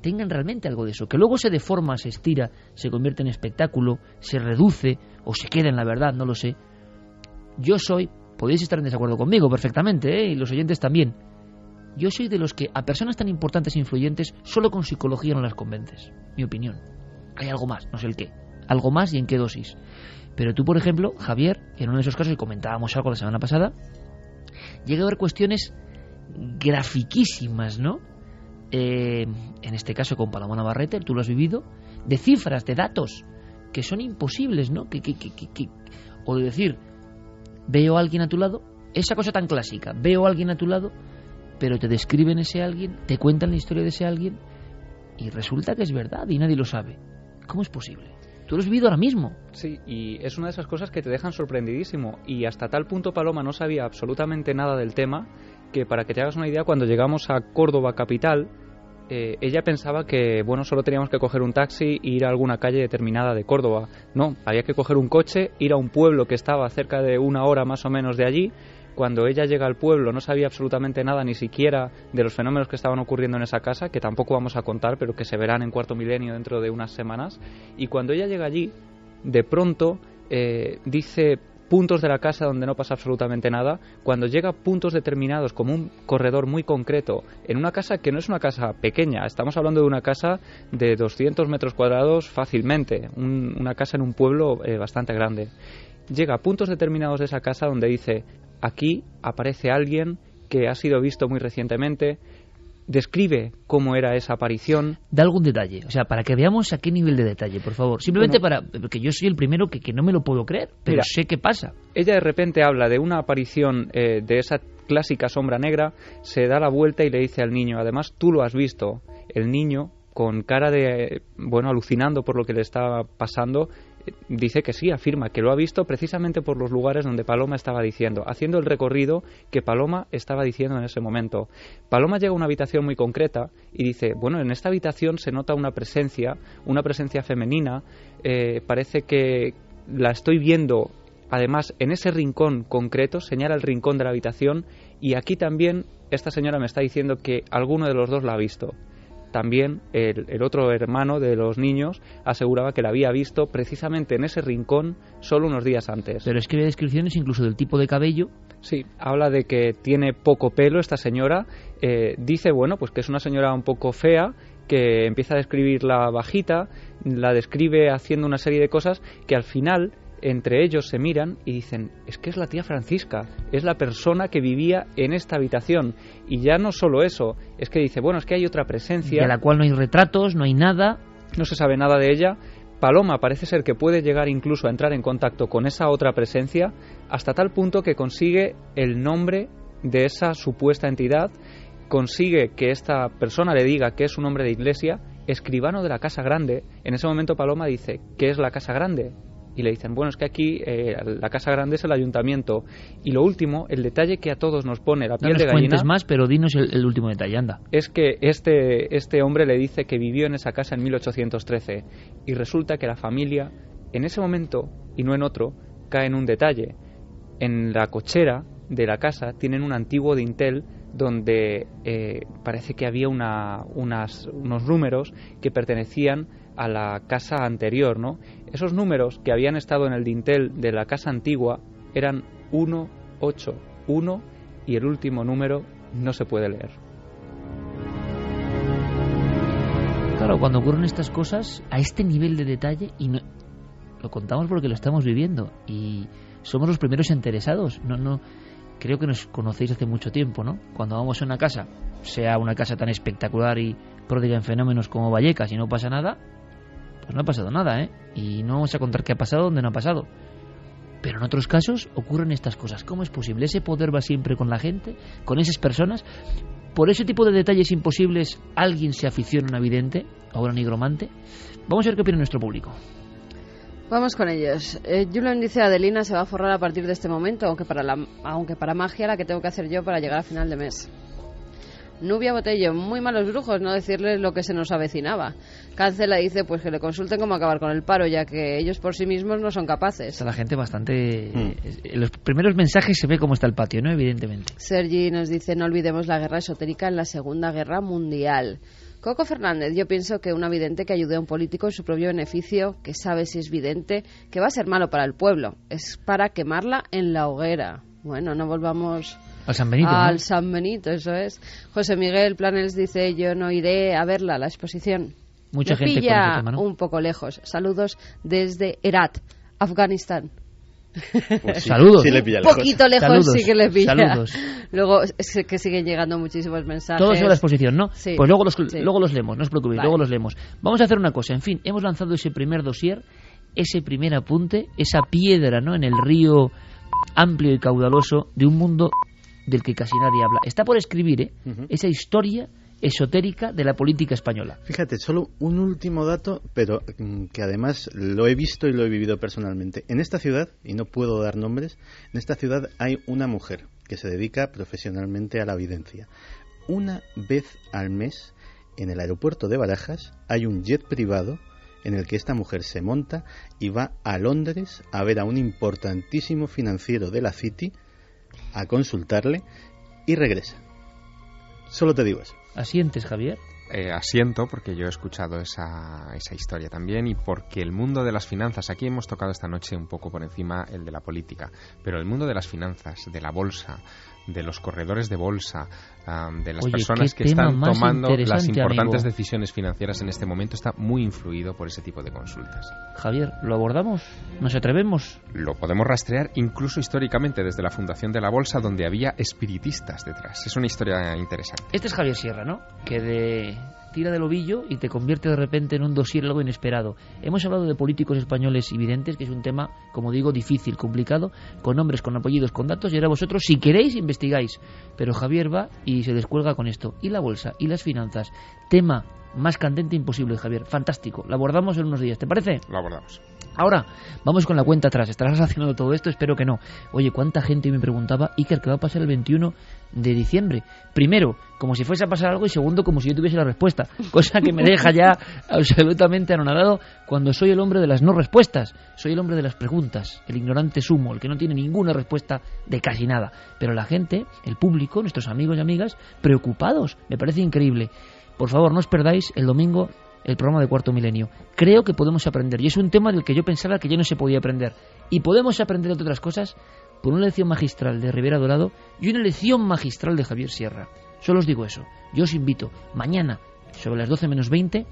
tengan realmente algo de eso, que luego se deforma, se estira, se convierte en espectáculo, se reduce, o se queda en la verdad, no lo sé. Podéis estar en desacuerdo conmigo perfectamente, y los oyentes también. Yo soy de los que a personas tan importantes e influyentes solo con psicología no las convences. Mi opinión. Hay algo más, no sé el qué. Algo más y en qué dosis. Pero tú, por ejemplo, Javier, en uno de esos casos, y comentábamos algo la semana pasada, llega a haber cuestiones grafiquísimas, ¿no? En este caso con Paloma Navarrete, tú lo has vivido, de cifras, de datos, que son imposibles, ¿no? O de decir... Veo a alguien a tu lado, esa cosa tan clásica, veo a alguien a tu lado, pero te describen ese alguien, te cuentan la historia de ese alguien y resulta que es verdad y nadie lo sabe. ¿Cómo es posible? Tú lo has vivido ahora mismo. Sí, y es una de esas cosas que te dejan sorprendidísimo, y hasta tal punto Paloma no sabía absolutamente nada del tema que, para que te hagas una idea, cuando llegamos a Córdoba capital, ella pensaba que, bueno, solo teníamos que coger un taxi e ir a alguna calle determinada de Córdoba. No, había que coger un coche, ir a un pueblo que estaba cerca de 1 hora más o menos de allí. Cuando ella llega al pueblo no sabía absolutamente nada, ni siquiera de los fenómenos que estaban ocurriendo en esa casa, que tampoco vamos a contar, pero que se verán en Cuarto Milenio dentro de unas semanas. Y cuando ella llega allí, de pronto dice puntos de la casa donde no pasa absolutamente nada. Cuando llega a puntos determinados, como un corredor muy concreto, en una casa que no es una casa pequeña, estamos hablando de una casa de 200 metros cuadrados fácilmente, una casa en un pueblo bastante grande. Llega a puntos determinados de esa casa donde dice: aquí aparece alguien que ha sido visto muy recientemente. Describe cómo era esa aparición. Da algún detalle, o sea, para que veamos a qué nivel de detalle, por favor. Simplemente porque yo soy el primero que no me lo puedo creer, pero mira, sé qué pasa. Ella de repente habla de una aparición de esa clásica sombra negra, se da la vuelta y le dice al niño, además tú lo has visto. El niño, con cara de, alucinando por lo que le estaba pasando, dice que sí, afirma que lo ha visto precisamente por los lugares donde Paloma estaba diciendo, haciendo el recorrido que Paloma estaba diciendo en ese momento. Paloma llega a una habitación muy concreta y dice, en esta habitación se nota una presencia femenina, parece que la estoy viendo, además en ese rincón concreto, señala el rincón de la habitación, y aquí también esta señora me está diciendo que alguno de los dos la ha visto. También el otro hermano de los niños aseguraba que la había visto precisamente en ese rincón solo unos días antes. Pero es que había descripciones incluso del tipo de cabello Sí, habla de que tiene poco pelo esta señora. Dice, bueno, pues que es una señora un poco fea, que empieza a describirla bajita, la describe haciendo una serie de cosas que al final entre ellos se miran y dicen, es que es la tía Francisca, es la persona que vivía en esta habitación. Y ya no solo eso, es que dice, bueno, es que hay otra presencia. De la cual no hay retratos, no hay nada. No se sabe nada de ella. Paloma parece ser que puede llegar incluso a entrar en contacto con esa otra presencia hasta tal punto que consigue el nombre de esa supuesta entidad, consigue que esta persona le diga que es un hombre de iglesia, escribano de la Casa Grande. En ese momento Paloma dice, ¿qué es la Casa Grande? Y le dicen, bueno, es que aquí la Casa Grande es el ayuntamiento. Y lo último, el detalle que a todos nos pone la piel de gallina... No nos cuentes más, pero dinos el último detalle, anda. Es que este hombre le dice que vivió en esa casa en 1813. Y resulta que la familia, en ese momento, y no en otro, cae en un detalle. En la cochera de la casa tienen un antiguo dintel donde parece que había unos números que pertenecían a la casa anterior, ¿no? Esos números que habían estado en el dintel de la casa antigua eran 181 y el último número no se puede leer. Claro, cuando ocurren estas cosas a este nivel de detalle, y no, lo contamos porque lo estamos viviendo y somos los primeros interesados. No, creo que nos conocéis hace mucho tiempo, ¿no? Cuando vamos a una casa, sea una casa tan espectacular y pródiga en fenómenos como Vallecas y no pasa nada, pues no ha pasado nada, ¿eh? Y no vamos a contar qué ha pasado donde no ha pasado. Pero en otros casos ocurren estas cosas. ¿Cómo es posible? Ese poder va siempre con la gente, con esas personas. Por ese tipo de detalles imposibles, alguien se aficiona a un vidente o a un nigromante. Vamos a ver qué opina nuestro público. Vamos con ellos. Julian dice, Adelina se va a forrar a partir de este momento, aunque para magia la que tengo que hacer yo para llegar a final de mes. Nubia Botello, muy malos brujos no decirles lo que se nos avecinaba. Cancela dice, pues que le consulten cómo acabar con el paro, ya que ellos por sí mismos no son capaces. Está la gente bastante... En los primeros mensajes se ve cómo está el patio, ¿no? Evidentemente. Sergi nos dice, no olvidemos la guerra esotérica en la Segunda Guerra Mundial. Coco Fernández, yo pienso que una vidente que ayude a un político en su propio beneficio, que sabe si es vidente, que va a ser malo para el pueblo, es para quemarla en la hoguera. Bueno, no volvamos... Al San Benito, al ¿no? San Benito, eso es. José Miguel Planels dice, yo no iré a verla, la exposición. Mucha Me gente pilla con ese tema, ¿no? un poco lejos. Saludos desde Herat, Afganistán. Pues sí, saludos. Sí le pilla Un lejos. poquito lejos. Saludos, sí que le pilla. saludos. Luego es que siguen llegando muchísimos mensajes. Todo sobre la exposición, ¿no? Sí. Pues luego Sí. los leemos, no os preocupéis, Vale. luego los leemos. Vamos a hacer una cosa, en fin, hemos lanzado ese primer dossier, ese primer apunte, esa piedra, ¿no?, en el río amplio y caudaloso de un mundo del que casi nadie habla. Está por escribir, esa historia esotérica de la política española. Fíjate, solo un último dato, pero que además lo he visto y lo he vivido personalmente. En esta ciudad, y no puedo dar nombres, en esta ciudad hay una mujer que se dedica profesionalmente a la evidencia. Una vez al mes, en el aeropuerto de Barajas, hay un jet privado en el que esta mujer se monta y va a Londres a ver a un importantísimo financiero de la City, a consultarle y regresa. Solo te digo eso. ¿Asientes, Javier? Asiento porque yo he escuchado esa historia también y porque el mundo de las finanzas, aquí hemos tocado esta noche un poco por encima el de la política, pero el mundo de las finanzas, de la bolsa, de los corredores de bolsa, de las personas que están tomando las importantes decisiones financieras en este momento está muy influido por ese tipo de consultas. Javier, ¿lo abordamos? ¿Nos atrevemos? Lo podemos rastrear incluso históricamente desde la fundación de la bolsa, donde había espiritistas detrás. Es una historia interesante. Este es Javier Sierra, ¿no? Que tira del ovillo y te convierte de repente en un dossier algo inesperado. Hemos hablado de políticos españoles y videntes, que es un tema, como digo, difícil, complicado, con nombres, con apellidos, con datos, y ahora vosotros, si queréis, investigáis. Pero Javier va y se descuelga con esto. Y la bolsa, y las finanzas. Tema más candente imposible, Javier. Fantástico. Lo abordamos en unos días, ¿te parece? Lo abordamos. Ahora, vamos con la cuenta atrás. ¿Estarás relacionando todo esto? Espero que no. Oye, ¿cuánta gente me preguntaba, Iker, qué va a pasar el 21 de diciembre? Primero, como si fuese a pasar algo, y segundo, como si yo tuviese la respuesta. Cosa que me deja ya absolutamente anonadado cuando soy el hombre de las no respuestas. Soy el hombre de las preguntas, el ignorante sumo, el que no tiene ninguna respuesta de casi nada. Pero la gente, el público, nuestros amigos y amigas, preocupados. Me parece increíble. Por favor, no os perdáis el domingo el programa de Cuarto Milenio. Creo que podemos aprender, y es un tema del que yo pensaba que ya no se podía aprender, y podemos aprender, entre otras cosas, por una lección magistral de Rivera Dorado y una lección magistral de Javier Sierra. Solo os digo eso. Yo os invito mañana, sobre las 12 menos 20,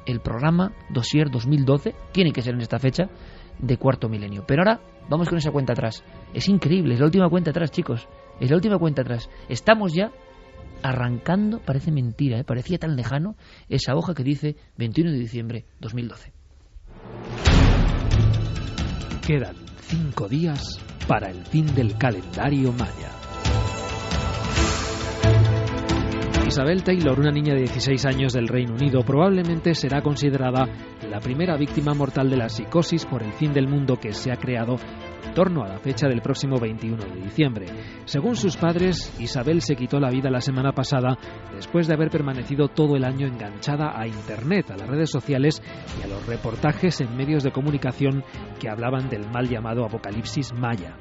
el programa Dossier 2012, tiene que ser en esta fecha, de Cuarto Milenio. Pero ahora vamos con esa cuenta atrás. Es increíble, es la última cuenta atrás, chicos. Es la última cuenta atrás. Estamos ya arrancando, parece mentira, parecía tan lejano, esa hoja que dice 21 de diciembre 2012. Quedan 5 días para el fin del calendario maya. Isabel Taylor, una niña de 16 años del Reino Unido, probablemente será considerada la primera víctima mortal de la psicosis por el fin del mundo que se ha creado en torno a la fecha del próximo 21 de diciembre. Según sus padres, Isabel se quitó la vida la semana pasada después de haber permanecido todo el año enganchada a Internet, a las redes sociales y a los reportajes en medios de comunicación que hablaban del mal llamado apocalipsis maya.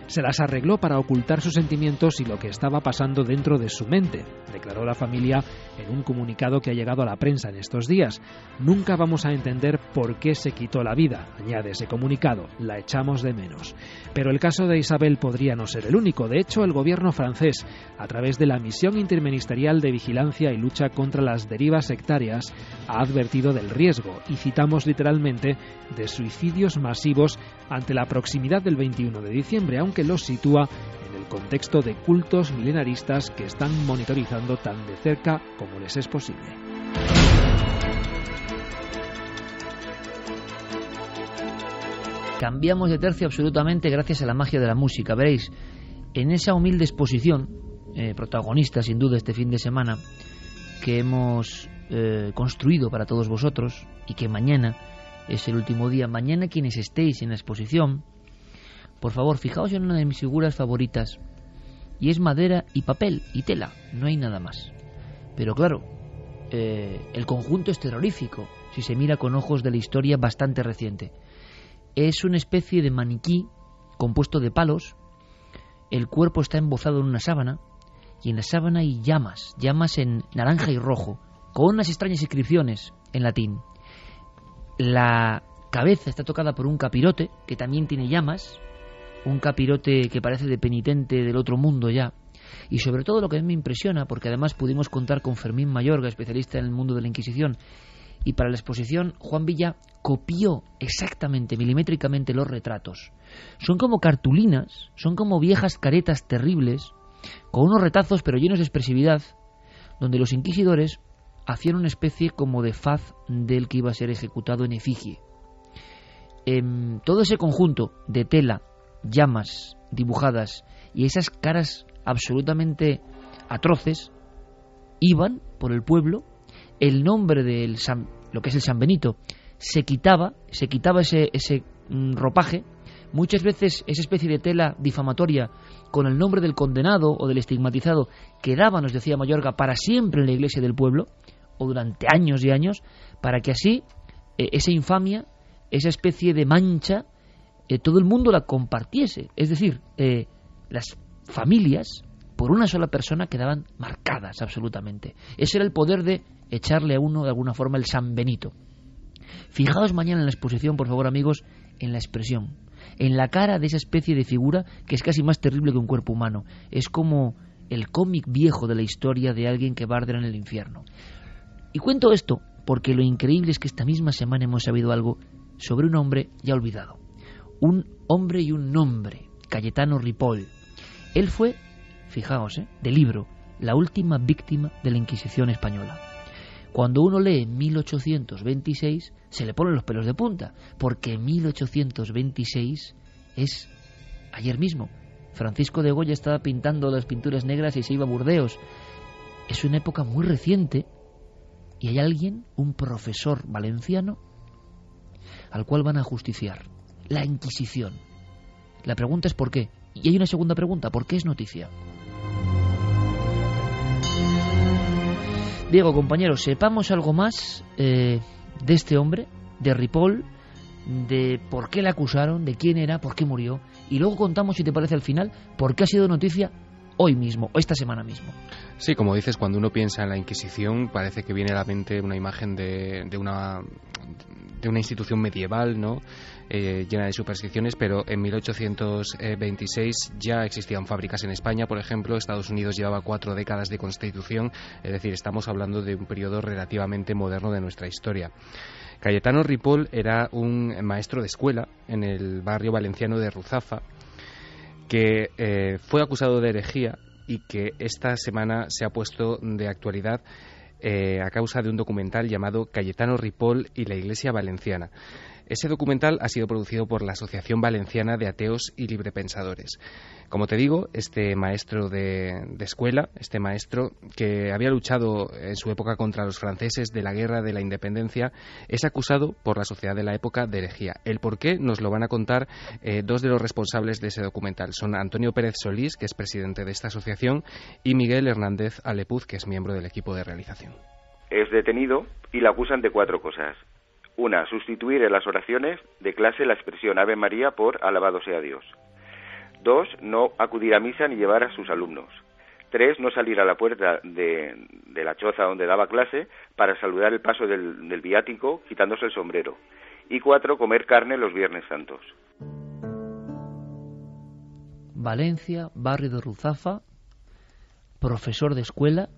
Se las arregló para ocultar sus sentimientos y lo que estaba pasando dentro de su mente, declaró la familia en un comunicado que ha llegado a la prensa en estos días. Nunca vamos a entender por qué se quitó la vida, añade ese comunicado, la echamos de menos. Pero el caso de Isabel podría no ser el único. De hecho, el gobierno francés, a través de la Misión Interministerial de Vigilancia y Lucha contra las Derivas Sectarias, ha advertido del riesgo, y citamos literalmente, de suicidios masivos ante la proximidad del 21 de diciembre, aunque los sitúa en el contexto de cultos milenaristas que están monitorizando tan de cerca como les es posible. Cambiamos de tercio absolutamente gracias a la magia de la música. Veréis, en esa humilde exposición, protagonista sin duda este fin de semana, que hemos construido para todos vosotros, y que mañana es el último día. Mañana, quienes estéis en la exposición, por favor, fijaos en una de mis figuras favoritas, y es madera y papel y tela, no hay nada más. Pero claro, el conjunto es terrorífico si se mira con ojos de la historia bastante reciente. Es una especie de maniquí compuesto de palos, el cuerpo está embozado en una sábana, y en la sábana hay llamas en naranja y rojo, con unas extrañas inscripciones en latín. La cabeza está tocada por un capirote, que también tiene llamas, un capirote que parece de penitente del otro mundo ya. Y sobre todo lo que a mí me impresiona, porque además pudimos contar con Fermín Mayorga, especialista en el mundo de la Inquisición, y para la exposición Juan Villa copió exactamente, milimétricamente los retratos. Son como cartulinas, son como viejas caretas terribles, con unos retazos pero llenos de expresividad, donde los inquisidores hacían una especie como de faz del que iba a ser ejecutado en efigie. Todo ese conjunto de tela, llamas dibujadas y esas caras absolutamente atroces iban por el pueblo. El nombre del lo que es el San Benito se quitaba ese ropaje. Muchas veces esa especie de tela difamatoria con el nombre del condenado o del estigmatizado quedaba, nos decía Mayorga, para siempre en la iglesia del pueblo, o durante años y años, para que así esa infamia, esa especie de mancha, todo el mundo la compartiese. Es decir, las familias por una sola persona quedaban marcadas absolutamente. Ese era el poder de echarle a uno de alguna forma el San Benito. Fijaos mañana en la exposición, por favor, amigos, en la expresión, en la cara de esa especie de figura que es casi más terrible que un cuerpo humano. Es como el cómic viejo de la historia de alguien que va a arder en el infierno. Y cuento esto porque lo increíble es que esta misma semana hemos sabido algo sobre un hombre ya olvidado. Un hombre y un nombre, Cayetano Ripoll. Él fue, fijaos, de libro, la última víctima de la Inquisición española. Cuando uno lee 1826 se le ponen los pelos de punta, porque 1826 es ayer mismo. Francisco de Goya estaba pintando las pinturas negras y se iba a Burdeos. Es una época muy reciente y hay alguien, un profesor valenciano, al cual van a justiciar. La Inquisición. La pregunta es ¿por qué? Y hay una segunda pregunta, ¿por qué es noticia? Diego, compañeros, sepamos algo más de este hombre, de Ripoll, de por qué le acusaron, de quién era, por qué murió, y luego contamos, si te parece, al final, por qué ha sido noticia hoy mismo, o esta semana mismo. Sí, como dices, cuando uno piensa en la Inquisición parece que viene a la mente una imagen de una institución medieval, ¿no? Llena de supersticiones, pero en 1826 ya existían fábricas en España, por ejemplo. Estados Unidos llevaba 4 décadas de constitución, es decir, estamos hablando de un periodo relativamente moderno de nuestra historia. Cayetano Ripoll era un maestro de escuela en el barrio valenciano de Ruzafa, que fue acusado de herejía y que esta semana se ha puesto de actualidad a causa de un documental llamado Cayetano Ripoll y la Iglesia Valenciana. Ese documental ha sido producido por la Asociación Valenciana de Ateos y Librepensadores. Como te digo, este maestro de escuela, este maestro que había luchado en su época contra los franceses de la Guerra de la Independencia, es acusado por la sociedad de la época de herejía. El por qué nos lo van a contar 2 de los responsables de ese documental. Son Antonio Pérez Solís, que es presidente de esta asociación, y Miguel Hernández Alepuz, que es miembro del equipo de realización. Es detenido y le acusan de 4 cosas. 1. Sustituir en las oraciones de clase la expresión Ave María por Alabado sea Dios. 2. No acudir a misa ni llevar a sus alumnos. 3. No salir a la puerta de la choza donde daba clase para saludar el paso del viático quitándose el sombrero. Y 4. Comer carne los Viernes Santos. Valencia, barrio de Ruzafa, profesor de escuela.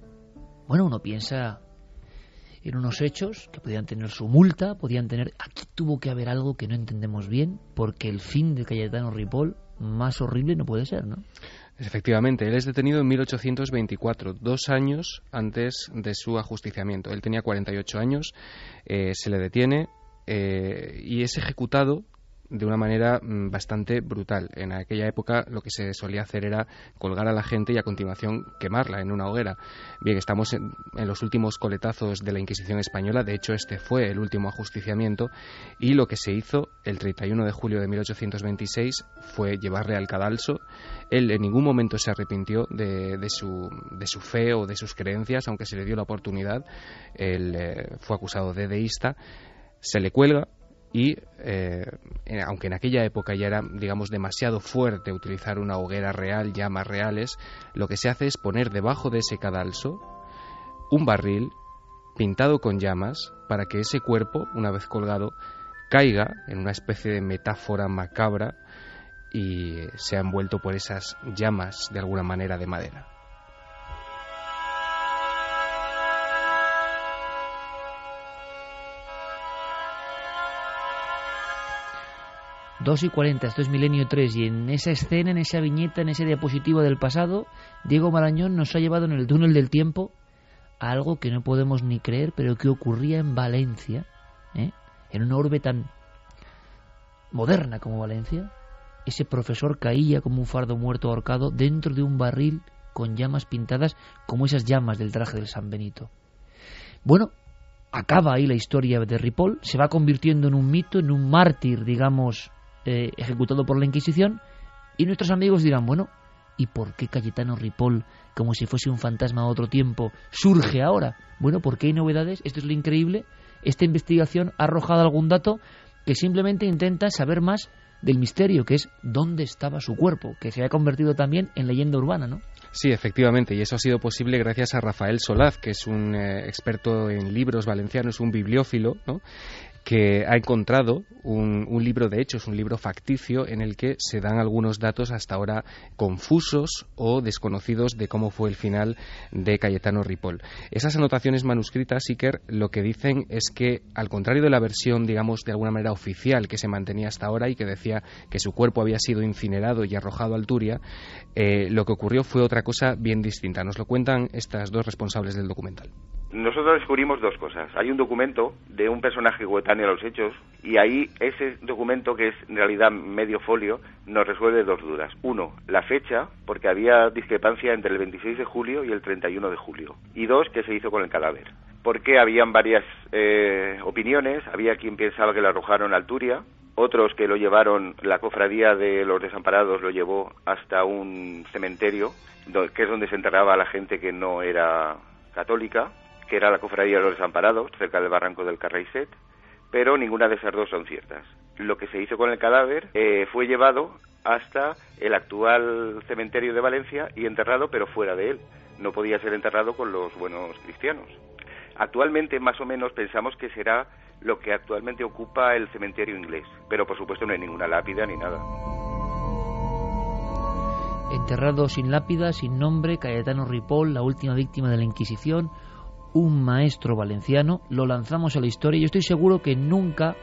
Bueno, uno piensa en unos hechos que podían tener su multa, podían tener... Aquí tuvo que haber algo que no entendemos bien, porque el fin de Cayetano Ripoll más horrible no puede ser, ¿no? Efectivamente, él es detenido en 1824, 2 años antes de su ajusticiamiento. Él tenía 48 años, se le detiene y es ejecutado de una manera bastante brutal. En aquella época lo que se solía hacer era colgar a la gente y a continuación quemarla en una hoguera. Bien, estamos en los últimos coletazos de la Inquisición española. De hecho, este fue el último ajusticiamiento, y lo que se hizo el 31 de julio de 1826 fue llevarle al cadalso. Él en ningún momento se arrepintió de su fe o de sus creencias, aunque se le dio la oportunidad. Él fue acusado de deísta, se le cuelga. Y aunque en aquella época ya era, digamos, demasiado fuerte utilizar una hoguera real, llamas reales, lo que se hace es poner debajo de ese cadalso un barril pintado con llamas para que ese cuerpo, una vez colgado, caiga en una especie de metáfora macabra y sea envuelto por esas llamas de alguna manera de madera. Dos y 40, esto es Milenio 3, y en esa escena, en esa viñeta, en ese diapositivo del pasado, Diego Marañón nos ha llevado en el túnel del tiempo a algo que no podemos ni creer, pero que ocurría en Valencia, en una urbe tan moderna como Valencia. Ese profesor caía como un fardo muerto ahorcado dentro de un barril con llamas pintadas como esas llamas del traje del San Benito. Bueno, acaba ahí la historia de Ripoll, se va convirtiendo en un mito, en un mártir, digamos, ejecutado por la Inquisición, y nuestros amigos dirán, bueno, ¿y por qué Cayetano Ripoll, como si fuese un fantasma de otro tiempo, surge ahora? Bueno, porque hay novedades, esto es lo increíble. Esta investigación ha arrojado algún dato que simplemente intenta saber más del misterio, que es dónde estaba su cuerpo, que se ha convertido también en leyenda urbana, ¿no? Sí, efectivamente, y eso ha sido posible gracias a Rafael Solaz, que es un experto en libros valencianos, un bibliófilo, ¿no?, que ha encontrado un libro de hechos, un libro facticio en el que se dan algunos datos hasta ahora confusos o desconocidos de cómo fue el final de Cayetano Ripoll. Esas anotaciones manuscritas, Iker, lo que dicen es que, al contrario de la versión, digamos, de alguna manera oficial que se mantenía hasta ahora y que decía que su cuerpo había sido incinerado y arrojado al Turia, lo que ocurrió fue otra cosa bien distinta. Nos lo cuentan estas 2 responsables del documental. Nosotros descubrimos 2 cosas. Hay un documento de un personaje coetáneo a los hechos, y ahí ese documento, que es en realidad medio folio, nos resuelve 2 dudas. 1, la fecha, porque había discrepancia entre el 26 de julio y el 31 de julio. Y 2, qué se hizo con el cadáver. Porque habían varias opiniones. Había quien pensaba que lo arrojaron al Turia, otros que lo llevaron, la cofradía de los desamparados lo llevó hasta un cementerio, que es donde se enterraba a la gente que no era católica, que era la cofradía de los desamparados, cerca del barranco del Carraiset, pero ninguna de esas 2 son ciertas. Lo que se hizo con el cadáver fue llevado hasta el actual cementerio de Valencia y enterrado, pero fuera de él. No podía ser enterrado con los buenos cristianos. Actualmente, más o menos, pensamos que será lo que actualmente ocupa el cementerio inglés, pero por supuesto no hay ninguna lápida ni nada. Enterrado sin lápida, sin nombre, Cayetano Ripoll, la última víctima de la Inquisición, un maestro valenciano. Lo lanzamos a la historia y yo estoy seguro que nunca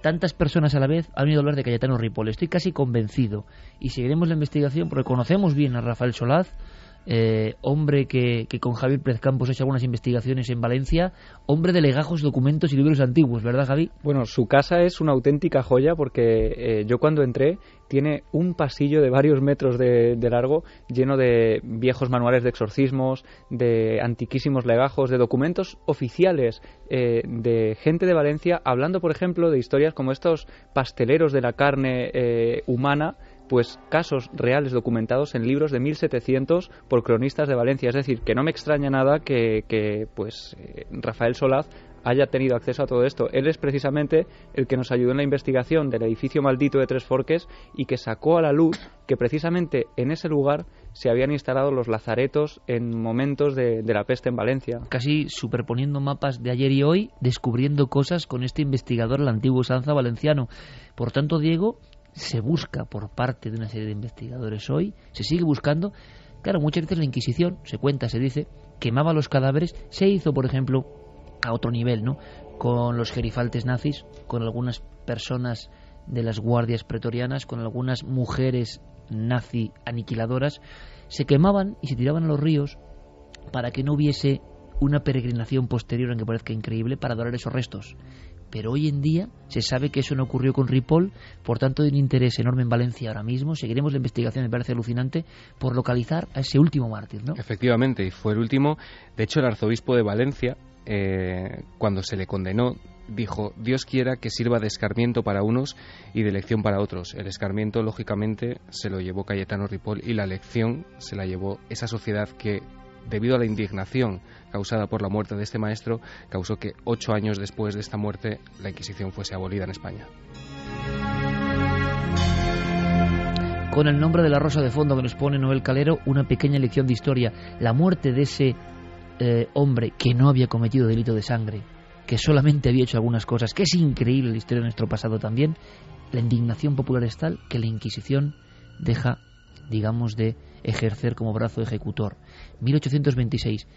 tantas personas a la vez han oído hablar de Cayetano Ripoll. Estoy casi convencido. Y seguiremos la investigación porque conocemos bien a Rafael Solaz, hombre que con Javier Pérez Campos ha hecho algunas investigaciones en Valencia, hombre de legajos, documentos y libros antiguos, ¿verdad, Javi? Bueno, su casa es una auténtica joya porque yo cuando entré tiene un pasillo de varios metros de largo lleno de viejos manuales de exorcismos, de antiquísimos legajos, de documentos oficiales de gente de Valencia hablando, por ejemplo, de historias como estos pasteleros de la carne humana, pues casos reales documentados en libros de 1700 por cronistas de Valencia. Es decir, que no me extraña nada que Rafael Solaz haya tenido acceso a todo esto. Él es precisamente el que nos ayudó en la investigación del edificio maldito de Tres Forques y que sacó a la luz que precisamente en ese lugar se habían instalado los lazaretos en momentos de la peste en Valencia. Casi superponiendo mapas de ayer y hoy, descubriendo cosas con este investigador, el antiguo usanza valenciano. Por tanto, Diego, se busca por parte de una serie de investigadores hoy, se sigue buscando. Claro, muchas veces la Inquisición, se cuenta, se dice, quemaba los cadáveres. Se hizo, por ejemplo, a otro nivel, ¿no?, con los gerifaltes nazis, con algunas personas de las guardias pretorianas, con algunas mujeres nazi aniquiladoras. Se quemaban y se tiraban a los ríos para que no hubiese una peregrinación posterior, aunque parezca increíble, para adorar esos restos. Pero hoy en día se sabe que eso no ocurrió con Ripoll, por tanto hay un interés enorme en Valencia ahora mismo. Seguiremos la investigación, me parece alucinante, por localizar a ese último mártir, ¿no? Efectivamente, y fue el último. De hecho, el arzobispo de Valencia, cuando se le condenó, dijo: Dios quiera que sirva de escarmiento para unos y de lección para otros. El escarmiento, lógicamente, se lo llevó Cayetano Ripoll y la lección se la llevó esa sociedad que, debido a la indignación causada por la muerte de este maestro, causó que 8 años después de esta muerte la Inquisición fuese abolida en España. Con el nombre de la rosa de fondo que nos pone Noel Calero, una pequeña lección de historia. La muerte de ese hombre que no había cometido delito de sangre, que solamente había hecho algunas cosas, que es increíble la historia de nuestro pasado también. La indignación popular es tal que la Inquisición deja, digamos, de ejercer como brazo ejecutor. 1826.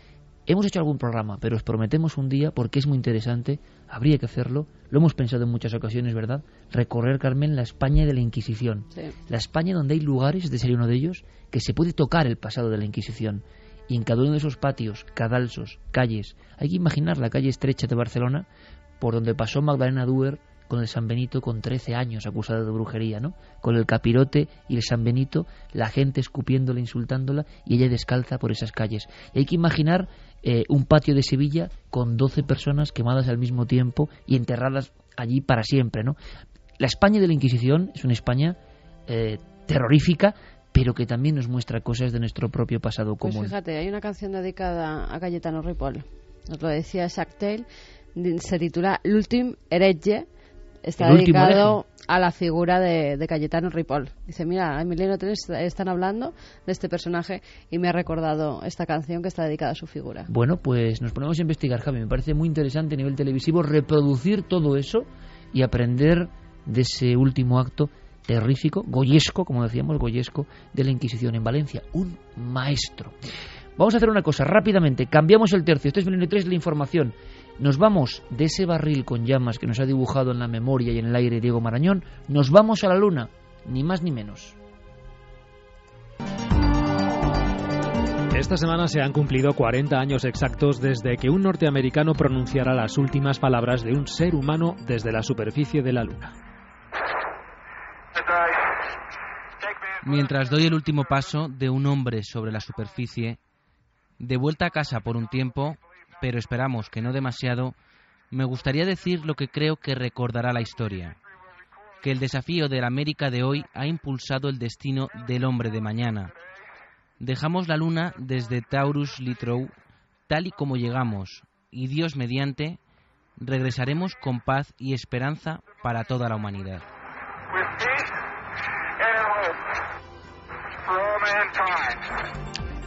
Hemos hecho algún programa, pero os prometemos un día, porque es muy interesante, habría que hacerlo, lo hemos pensado en muchas ocasiones, ¿verdad?, recorrer, Carmen, la España de la Inquisición. Sí. La España donde hay lugares, este sería uno de ellos, que se puede tocar el pasado de la Inquisición. Y en cada uno de esos patios, cadalsos, calles, hay que imaginar la calle estrecha de Barcelona, por donde pasó Magdalena Duer con el San Benito con 13 años acusada de brujería, ¿no?, con el capirote y el San Benito, la gente escupiéndola, insultándola, y ella descalza por esas calles. Y hay que imaginar un patio de Sevilla con 12 personas quemadas al mismo tiempo y enterradas allí para siempre, ¿no? La España de la Inquisición es una España terrorífica, pero que también nos muestra cosas de nuestro propio pasado común. Pues fíjate, hay una canción dedicada a Cayetano Ripoll, nos lo decía Jacques Tell, se titula L'Ultim Heretge, está dedicado a la figura de Cayetano Ripoll. Dice, mira, en Milenio 3 están hablando de este personaje y me ha recordado esta canción que está dedicada a su figura. Bueno, pues nos ponemos a investigar, Javi. Me parece muy interesante a nivel televisivo reproducir todo eso y aprender de ese último acto terrífico, goyesco, como decíamos, goyesco, de la Inquisición en Valencia. Un maestro. Vamos a hacer una cosa, rápidamente, cambiamos el tercio. Esto es Milenio 3, la información. Nos vamos de ese barril con llamas que nos ha dibujado en la memoria y en el aire Diego Marañón, nos vamos a la luna, ni más ni menos. Esta semana se han cumplido 40 años exactos desde que un norteamericano pronunciara las últimas palabras de un ser humano desde la superficie de la luna. Mientras doy el último paso de un hombre sobre la superficie, de vuelta a casa por un tiempo, pero esperamos que no demasiado, me gustaría decir lo que creo que recordará la historia: que el desafío de la América de hoy ha impulsado el destino del hombre de mañana. Dejamos la luna desde Taurus-Littrow tal y como llegamos, y Dios mediante, regresaremos con paz y esperanza para toda la humanidad.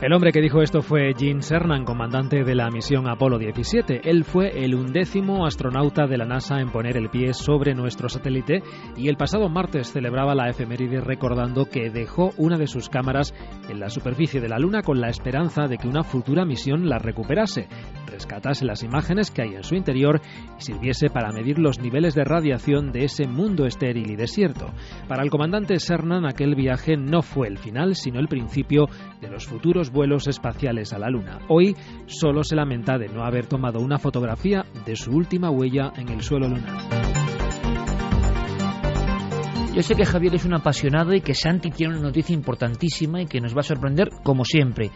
El hombre que dijo esto fue Gene Cernan, comandante de la misión Apolo 17. Él fue el 11º astronauta de la NASA en poner el pie sobre nuestro satélite y el pasado martes celebraba la efeméride recordando que dejó una de sus cámaras en la superficie de la Luna con la esperanza de que una futura misión la recuperase, rescatase las imágenes que hay en su interior y sirviese para medir los niveles de radiación de ese mundo estéril y desierto. Para el comandante Cernan, aquel viaje no fue el final, sino el principio de los futuros vuelos espaciales a la Luna. Hoy solo se lamenta de no haber tomado una fotografía de su última huella en el suelo lunar. Yo sé que Javier es un apasionado y que Santi tiene una noticia importantísima y que nos va a sorprender como siempre.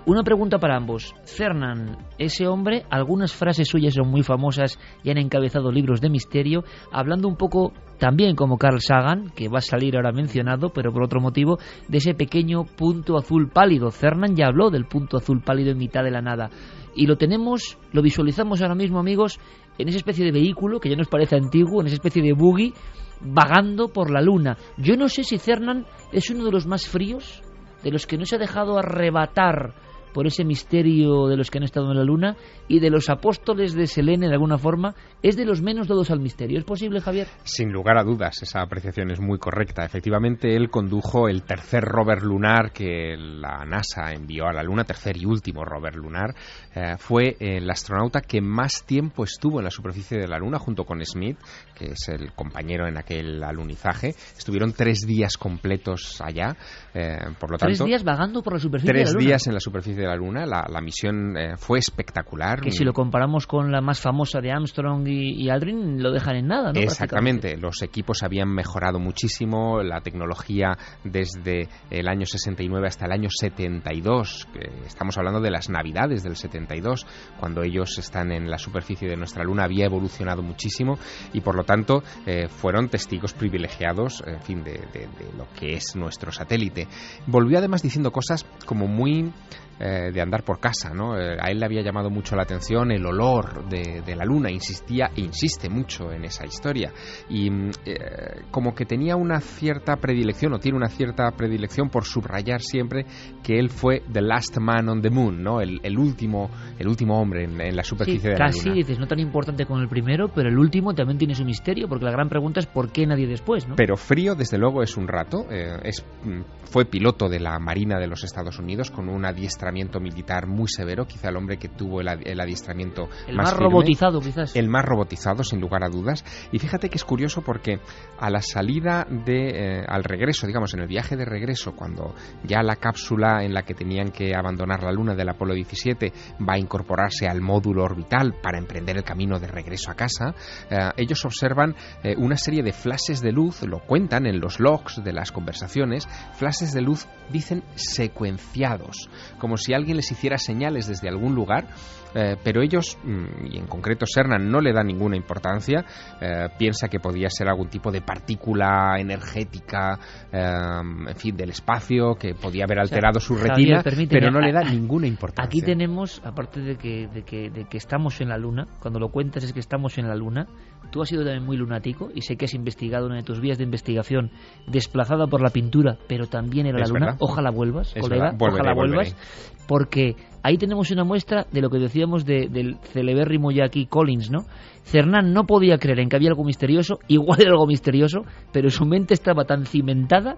Una pregunta para ambos. Cernan, ese hombre, algunas frases suyas son muy famosas y han encabezado libros de misterio, hablando un poco también como Carl Sagan, que va a salir ahora mencionado, pero por otro motivo, de ese pequeño punto azul pálido. Cernan ya habló del punto azul pálido en mitad de la nada. Y lo tenemos, lo visualizamos ahora mismo, amigos, en esa especie de vehículo que ya nos parece antiguo, en esa especie de buggy, vagando por la Luna. Yo no sé si Cernan es uno de los más fríos, de los que no se ha dejado arrebatar por ese misterio de los que han estado en la Luna, y de los apóstoles de Selene, de alguna forma, es de los menos dados al misterio. ¿Es posible, Javier? Sin lugar a dudas, esa apreciación es muy correcta. Efectivamente, él condujo el tercer rover lunar que la NASA envió a la Luna, tercer y último rover lunar. Fue el astronauta que más tiempo estuvo en la superficie de la Luna, junto con Smith, que es el compañero en aquel alunizaje. Estuvieron 3 días completos allá, por lo tanto... 3 días vagando por la superficie de la Luna. 3 días en la superficie de la Luna. La misión fue espectacular. Que si lo comparamos con la más famosa de Armstrong y Aldrin, lo dejan en nada, ¿no? Exactamente. Los equipos habían mejorado muchísimo, la tecnología desde el año 69 hasta el año 72, que estamos hablando de las navidades del 72, cuando ellos están en la superficie de nuestra Luna, había evolucionado muchísimo y por lo tanto fueron testigos privilegiados, en fin, de lo que es nuestro satélite. Volvió además diciendo cosas como muy... de andar por casa, ¿no? A él le había llamado mucho la atención el olor de la Luna, insiste mucho en esa historia y como que tenía una cierta predilección, o tiene una cierta predilección por subrayar siempre que él fue the last man on the moon, ¿no? El último hombre en la superficie de la Luna. Casi dices, no tan importante como el primero, pero el último también tiene su misterio, porque la gran pregunta es ¿por qué nadie después, ¿no? Pero frío, desde luego, es un rato. Fue piloto de la Marina de los Estados Unidos con un adiestramiento militar muy severo, quizá el hombre que tuvo el adiestramiento más firme, robotizado, quizás. El más robotizado, sin lugar a dudas. Y fíjate que es curioso porque a la salida al regreso, digamos, en el viaje de regreso, cuando ya la cápsula en la que tenían que abandonar la Luna del Apolo 17 va a incorporarse al módulo orbital para emprender el camino de regreso a casa, ellos observan una serie de flashes de luz, lo cuentan en los logs de las conversaciones, flashes de luz, dicen, secuenciados, como si alguien les hiciera señales desde algún lugar, pero ellos, y en concreto Cernan, no le da ninguna importancia, piensa que podía ser algún tipo de partícula energética, en fin, del espacio, que podía haber alterado su retina, pero no le da ninguna importancia. Aquí tenemos, aparte de que estamos en la Luna, cuando lo cuentas es que estamos en la Luna, tú has sido también muy lunático, y sé que has investigado una de tus vías de investigación desplazada por la pintura, pero también era la Luna. ¿Verdad? Ojalá vuelvas, Es colega, verdad. ojalá vuelvas, porque ahí tenemos una muestra de lo que decíamos del celebérrimo Jackie Collins, ¿no? Cernan no podía creer en que había algo misterioso, igual era algo misterioso, pero su mente estaba tan cimentada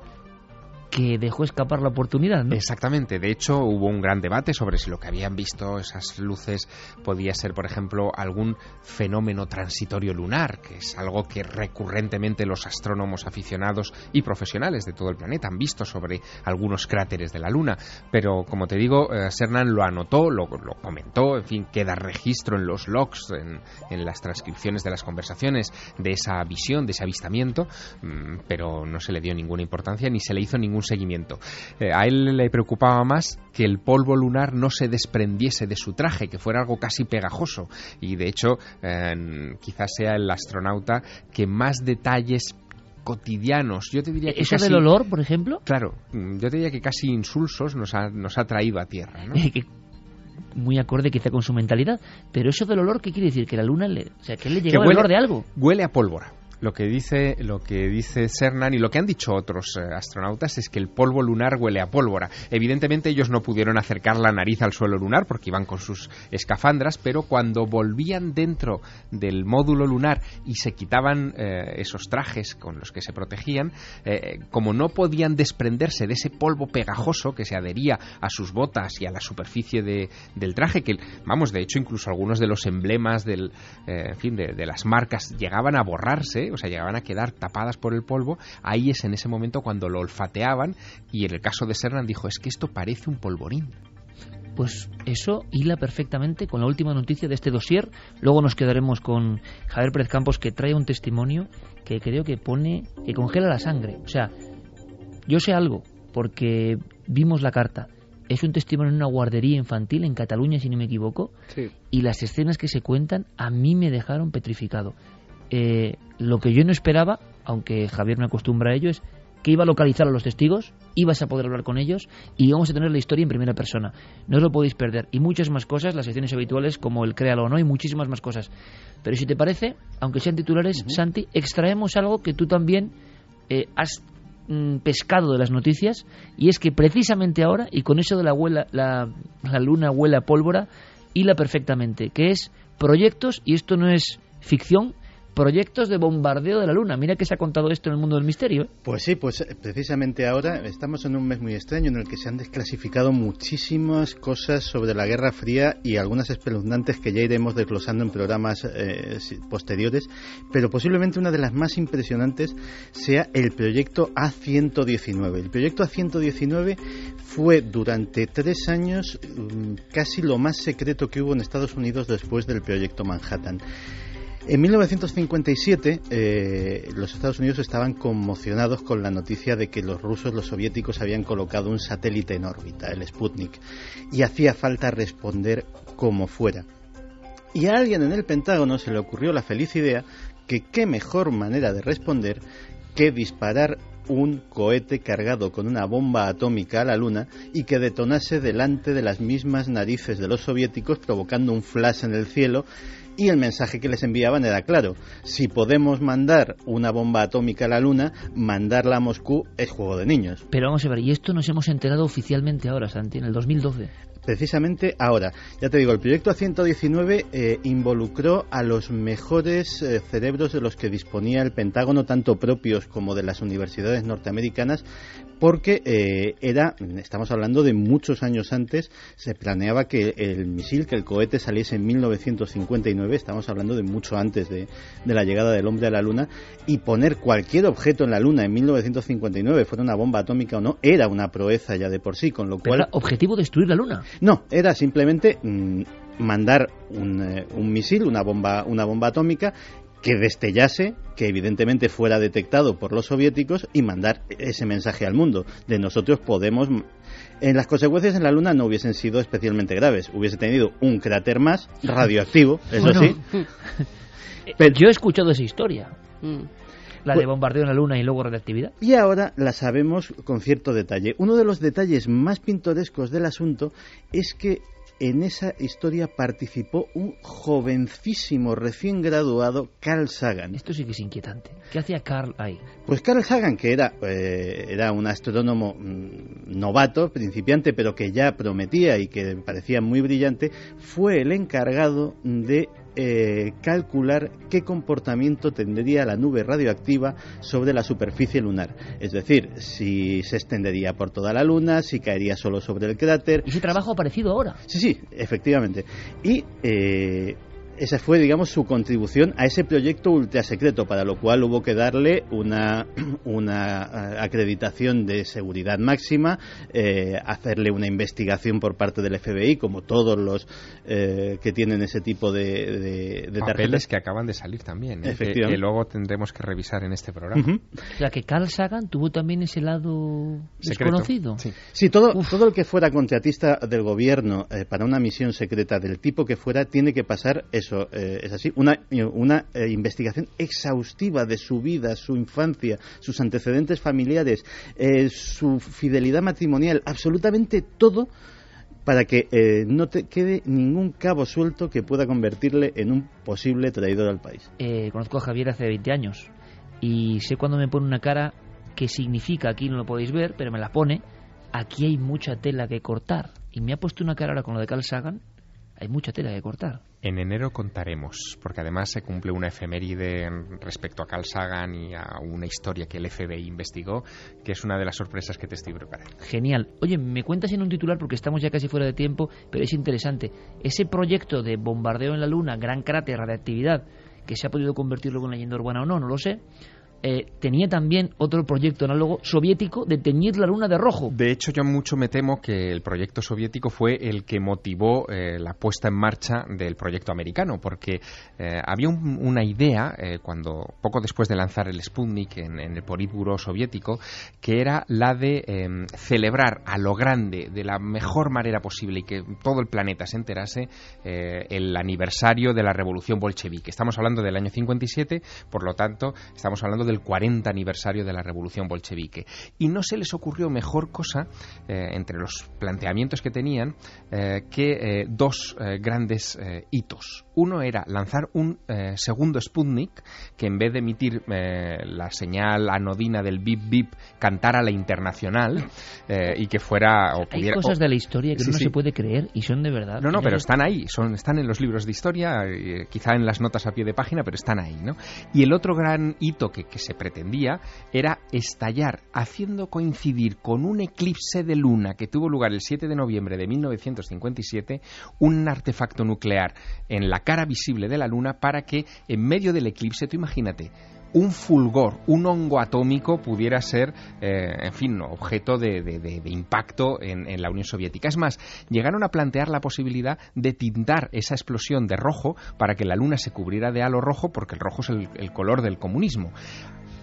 que dejó escapar la oportunidad, ¿no? Exactamente. De hecho, hubo un gran debate sobre si lo que habían visto, esas luces, podía ser, por ejemplo, algún fenómeno transitorio lunar, que es algo que recurrentemente los astrónomos aficionados y profesionales de todo el planeta han visto sobre algunos cráteres de la Luna. Pero, como te digo, Cernan lo anotó, lo comentó, en fin, queda registro en los logs, en las transcripciones de las conversaciones de esa visión, de ese avistamiento, pero no se le dio ninguna importancia ni se le hizo ningún seguimiento. A él le preocupaba más que el polvo lunar no se desprendiese de su traje, que fuera algo casi pegajoso, y de hecho quizás sea el astronauta que más detalles cotidianos, yo te diría que ¿eso casi, del olor, por ejemplo? Claro, yo te diría que casi insulsos nos ha traído a tierra, ¿no? Muy acorde quizá con su mentalidad, pero eso del olor, ¿qué quiere decir? Que la Luna que le llegó el olor de algo. Huele a pólvora. Lo que dice Cernan y lo que han dicho otros astronautas es que el polvo lunar huele a pólvora. Evidentemente ellos no pudieron acercar la nariz al suelo lunar porque iban con sus escafandras, pero cuando volvían dentro del módulo lunar y se quitaban esos trajes con los que se protegían, como no podían desprenderse de ese polvo pegajoso que se adhería a sus botas y a la superficie del traje, que vamos, de hecho incluso algunos de los emblemas de las marcas llegaban a borrarse, o sea, llegaban a quedar tapadas por el polvo. Ahí es en ese momento cuando lo olfateaban, y en el caso de Cernan dijo, es que esto parece un polvorín. Pues eso hila perfectamente con la última noticia de este dossier. Luego nos quedaremos con Javier Pérez Campos, que trae un testimonio que creo que congela la sangre. O sea, yo sé algo porque vimos la carta. Es un testimonio en una guardería infantil en Cataluña, si no me equivoco, sí. Y las escenas que se cuentan a mí me dejaron petrificado. Lo que yo no esperaba, aunque Javier me acostumbra a ello, es que iba a localizar a los testigos, ibas a poder hablar con ellos y íbamos a tener la historia en primera persona. No os lo podéis perder. Y muchas más cosas, las secciones habituales como el Créalo o no, y muchísimas más cosas. Pero si te parece, aunque sean titulares, Santi, extraemos algo que tú también has pescado de las noticias, y es que precisamente ahora, y con eso de la luna huele a pólvora, hila perfectamente, que es proyectos, y esto no es ficción, proyectos de bombardeo de la Luna. Mira que se ha contado esto en el mundo del misterio, ¿eh? Pues sí, pues precisamente ahora estamos en un mes muy extraño en el que se han desclasificado muchísimas cosas sobre la Guerra Fría y algunas espeluznantes que ya iremos desglosando en programas posteriores, pero posiblemente una de las más impresionantes sea el proyecto A119. El proyecto A119 fue durante 3 años casi lo más secreto que hubo en Estados Unidos después del proyecto Manhattan. En 1957 los Estados Unidos estaban conmocionados con la noticia de que los soviéticos habían colocado un satélite en órbita, el Sputnik, y hacía falta responder como fuera. Y a alguien en el Pentágono se le ocurrió la feliz idea que qué mejor manera de responder que disparar un cohete cargado con una bomba atómica a la Luna y que detonase delante de las mismas narices de los soviéticos, provocando un flash en el cielo. Y el mensaje que les enviaban era claro: si podemos mandar una bomba atómica a la Luna, mandarla a Moscú es juego de niños. Pero vamos a ver, y esto nos hemos enterado oficialmente ahora, Santi, en el 2012. Precisamente ahora. Ya te digo, el proyecto A119 involucró a los mejores cerebros de los que disponía el Pentágono, tanto propios como de las universidades norteamericanas, porque estamos hablando de muchos años antes. Se planeaba que el cohete saliese en 1959, estamos hablando de mucho antes de la llegada del hombre a la Luna, y poner cualquier objeto en la Luna en 1959, fuera una bomba atómica o no, era una proeza ya de por sí, con lo cual... ¿Era objetivo destruir la Luna? No, era simplemente mandar un misil, una bomba atómica que destellase, que evidentemente fuera detectado por los soviéticos, y mandar ese mensaje al mundo de nosotros podemos... Las consecuencias en la Luna no hubiesen sido especialmente graves, hubiese tenido un cráter más radioactivo, eso sí. Pero yo he escuchado esa historia. La de bombardeo en la Luna y luego radioactividad. Y ahora la sabemos con cierto detalle. Uno de los detalles más pintorescos del asunto es que en esa historia participó un jovencísimo recién graduado, Carl Sagan. Esto sí que es inquietante. ¿Qué hacía Carl ahí? Pues Carl Sagan, que era un astrónomo novato, principiante, pero que ya prometía y que parecía muy brillante, fue el encargado de calcular qué comportamiento tendría la nube radioactiva sobre la superficie lunar. Es decir, si se extendería por toda la Luna, si caería solo sobre el cráter. ¿Y ese trabajo ha aparecido ahora? Sí, efectivamente. Y esa fue, digamos, su contribución a ese proyecto ultrasecreto, para lo cual hubo que darle una acreditación de seguridad máxima, hacerle una investigación por parte del FBI, como todos los que tienen ese tipo de papeles tarjetas. Que acaban de salir también, que luego tendremos que revisar en este programa. O sea, que Carl Sagan tuvo también ese lado secreto. Desconocido. Sí, todo el que fuera contratista del gobierno para una misión secreta del tipo que fuera, tiene que pasar eso, es así, una investigación exhaustiva de su vida, su infancia, sus antecedentes familiares, su fidelidad matrimonial, absolutamente todo, para que no te quede ningún cabo suelto que pueda convertirle en un posible traidor al país. Conozco a Javier hace 20 años. y sé cuando me pone una cara que significa, aquí no lo podéis ver, pero me la pone, aquí hay mucha tela que cortar. Y me ha puesto una cara ahora con lo de Carl Sagan, hay mucha tela que cortar. En enero contaremos, porque además se cumple una efeméride respecto a Carl Sagan y a una historia que el FBI investigó, que es una de las sorpresas que te estoy preparando. Genial. Oye, me cuentas en un titular, porque estamos ya casi fuera de tiempo, pero es interesante. Ese proyecto de bombardeo en la Luna, gran cráter, radiactividad, que se ha podido convertir luego en leyenda urbana o no, no lo sé, tenía también otro proyecto análogo soviético de teñir la Luna de rojo. De hecho, yo mucho me temo que el proyecto soviético fue el que motivó la puesta en marcha del proyecto americano, porque había una idea, cuando poco después de lanzar el Sputnik en el Politburó soviético, que era la de celebrar a lo grande, de la mejor manera posible, y que todo el planeta se enterase, el aniversario de la revolución bolchevique. Estamos hablando del año 57, por lo tanto, estamos hablando del 40 aniversario de la revolución bolchevique. Y no se les ocurrió mejor cosa, entre los planteamientos que tenían, que dos grandes hitos. Uno era lanzar un segundo Sputnik, que en vez de emitir la señal anodina del bip bip, cantara la internacional, y que fuera... O pudiera, hay cosas de la historia que no se puede creer y son de verdad. No, pero están ahí, están en los libros de historia, quizá en las notas a pie de página, pero están ahí, ¿no? Y el otro gran hito que se pretendía era estallar, haciendo coincidir con un eclipse de luna que tuvo lugar el 7 de noviembre de 1957, un artefacto nuclear en la cara visible de la luna, para que en medio del eclipse, tú imagínate, un fulgor, un hongo atómico pudiera ser, en fin, objeto de impacto en la Unión Soviética. Es más, llegaron a plantear la posibilidad de tintar esa explosión de rojo para que la luna se cubriera de halo rojo, porque el rojo es el color del comunismo.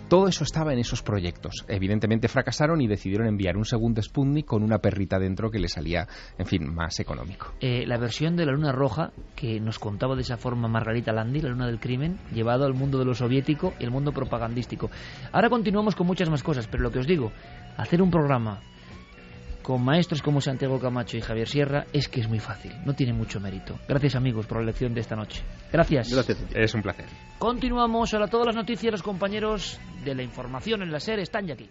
Todo eso estaba en esos proyectos. Evidentemente fracasaron y decidieron enviar un segundo Sputnik con una perrita dentro que le salía, en fin, más económico. La versión de la luna roja que nos contaba de esa forma Margarita Landi, la luna del crimen, llevado al mundo de lo soviético y el mundo propagandístico. Ahora continuamos con muchas más cosas, pero lo que os digo, hacer un programa con maestros como Santiago Camacho y Javier Sierra es que es muy fácil, no tiene mucho mérito. Gracias, amigos, por la lección de esta noche. Gracias. Es un placer. Continuamos. Ahora todas las noticias, los compañeros de la información en la SER están ya aquí.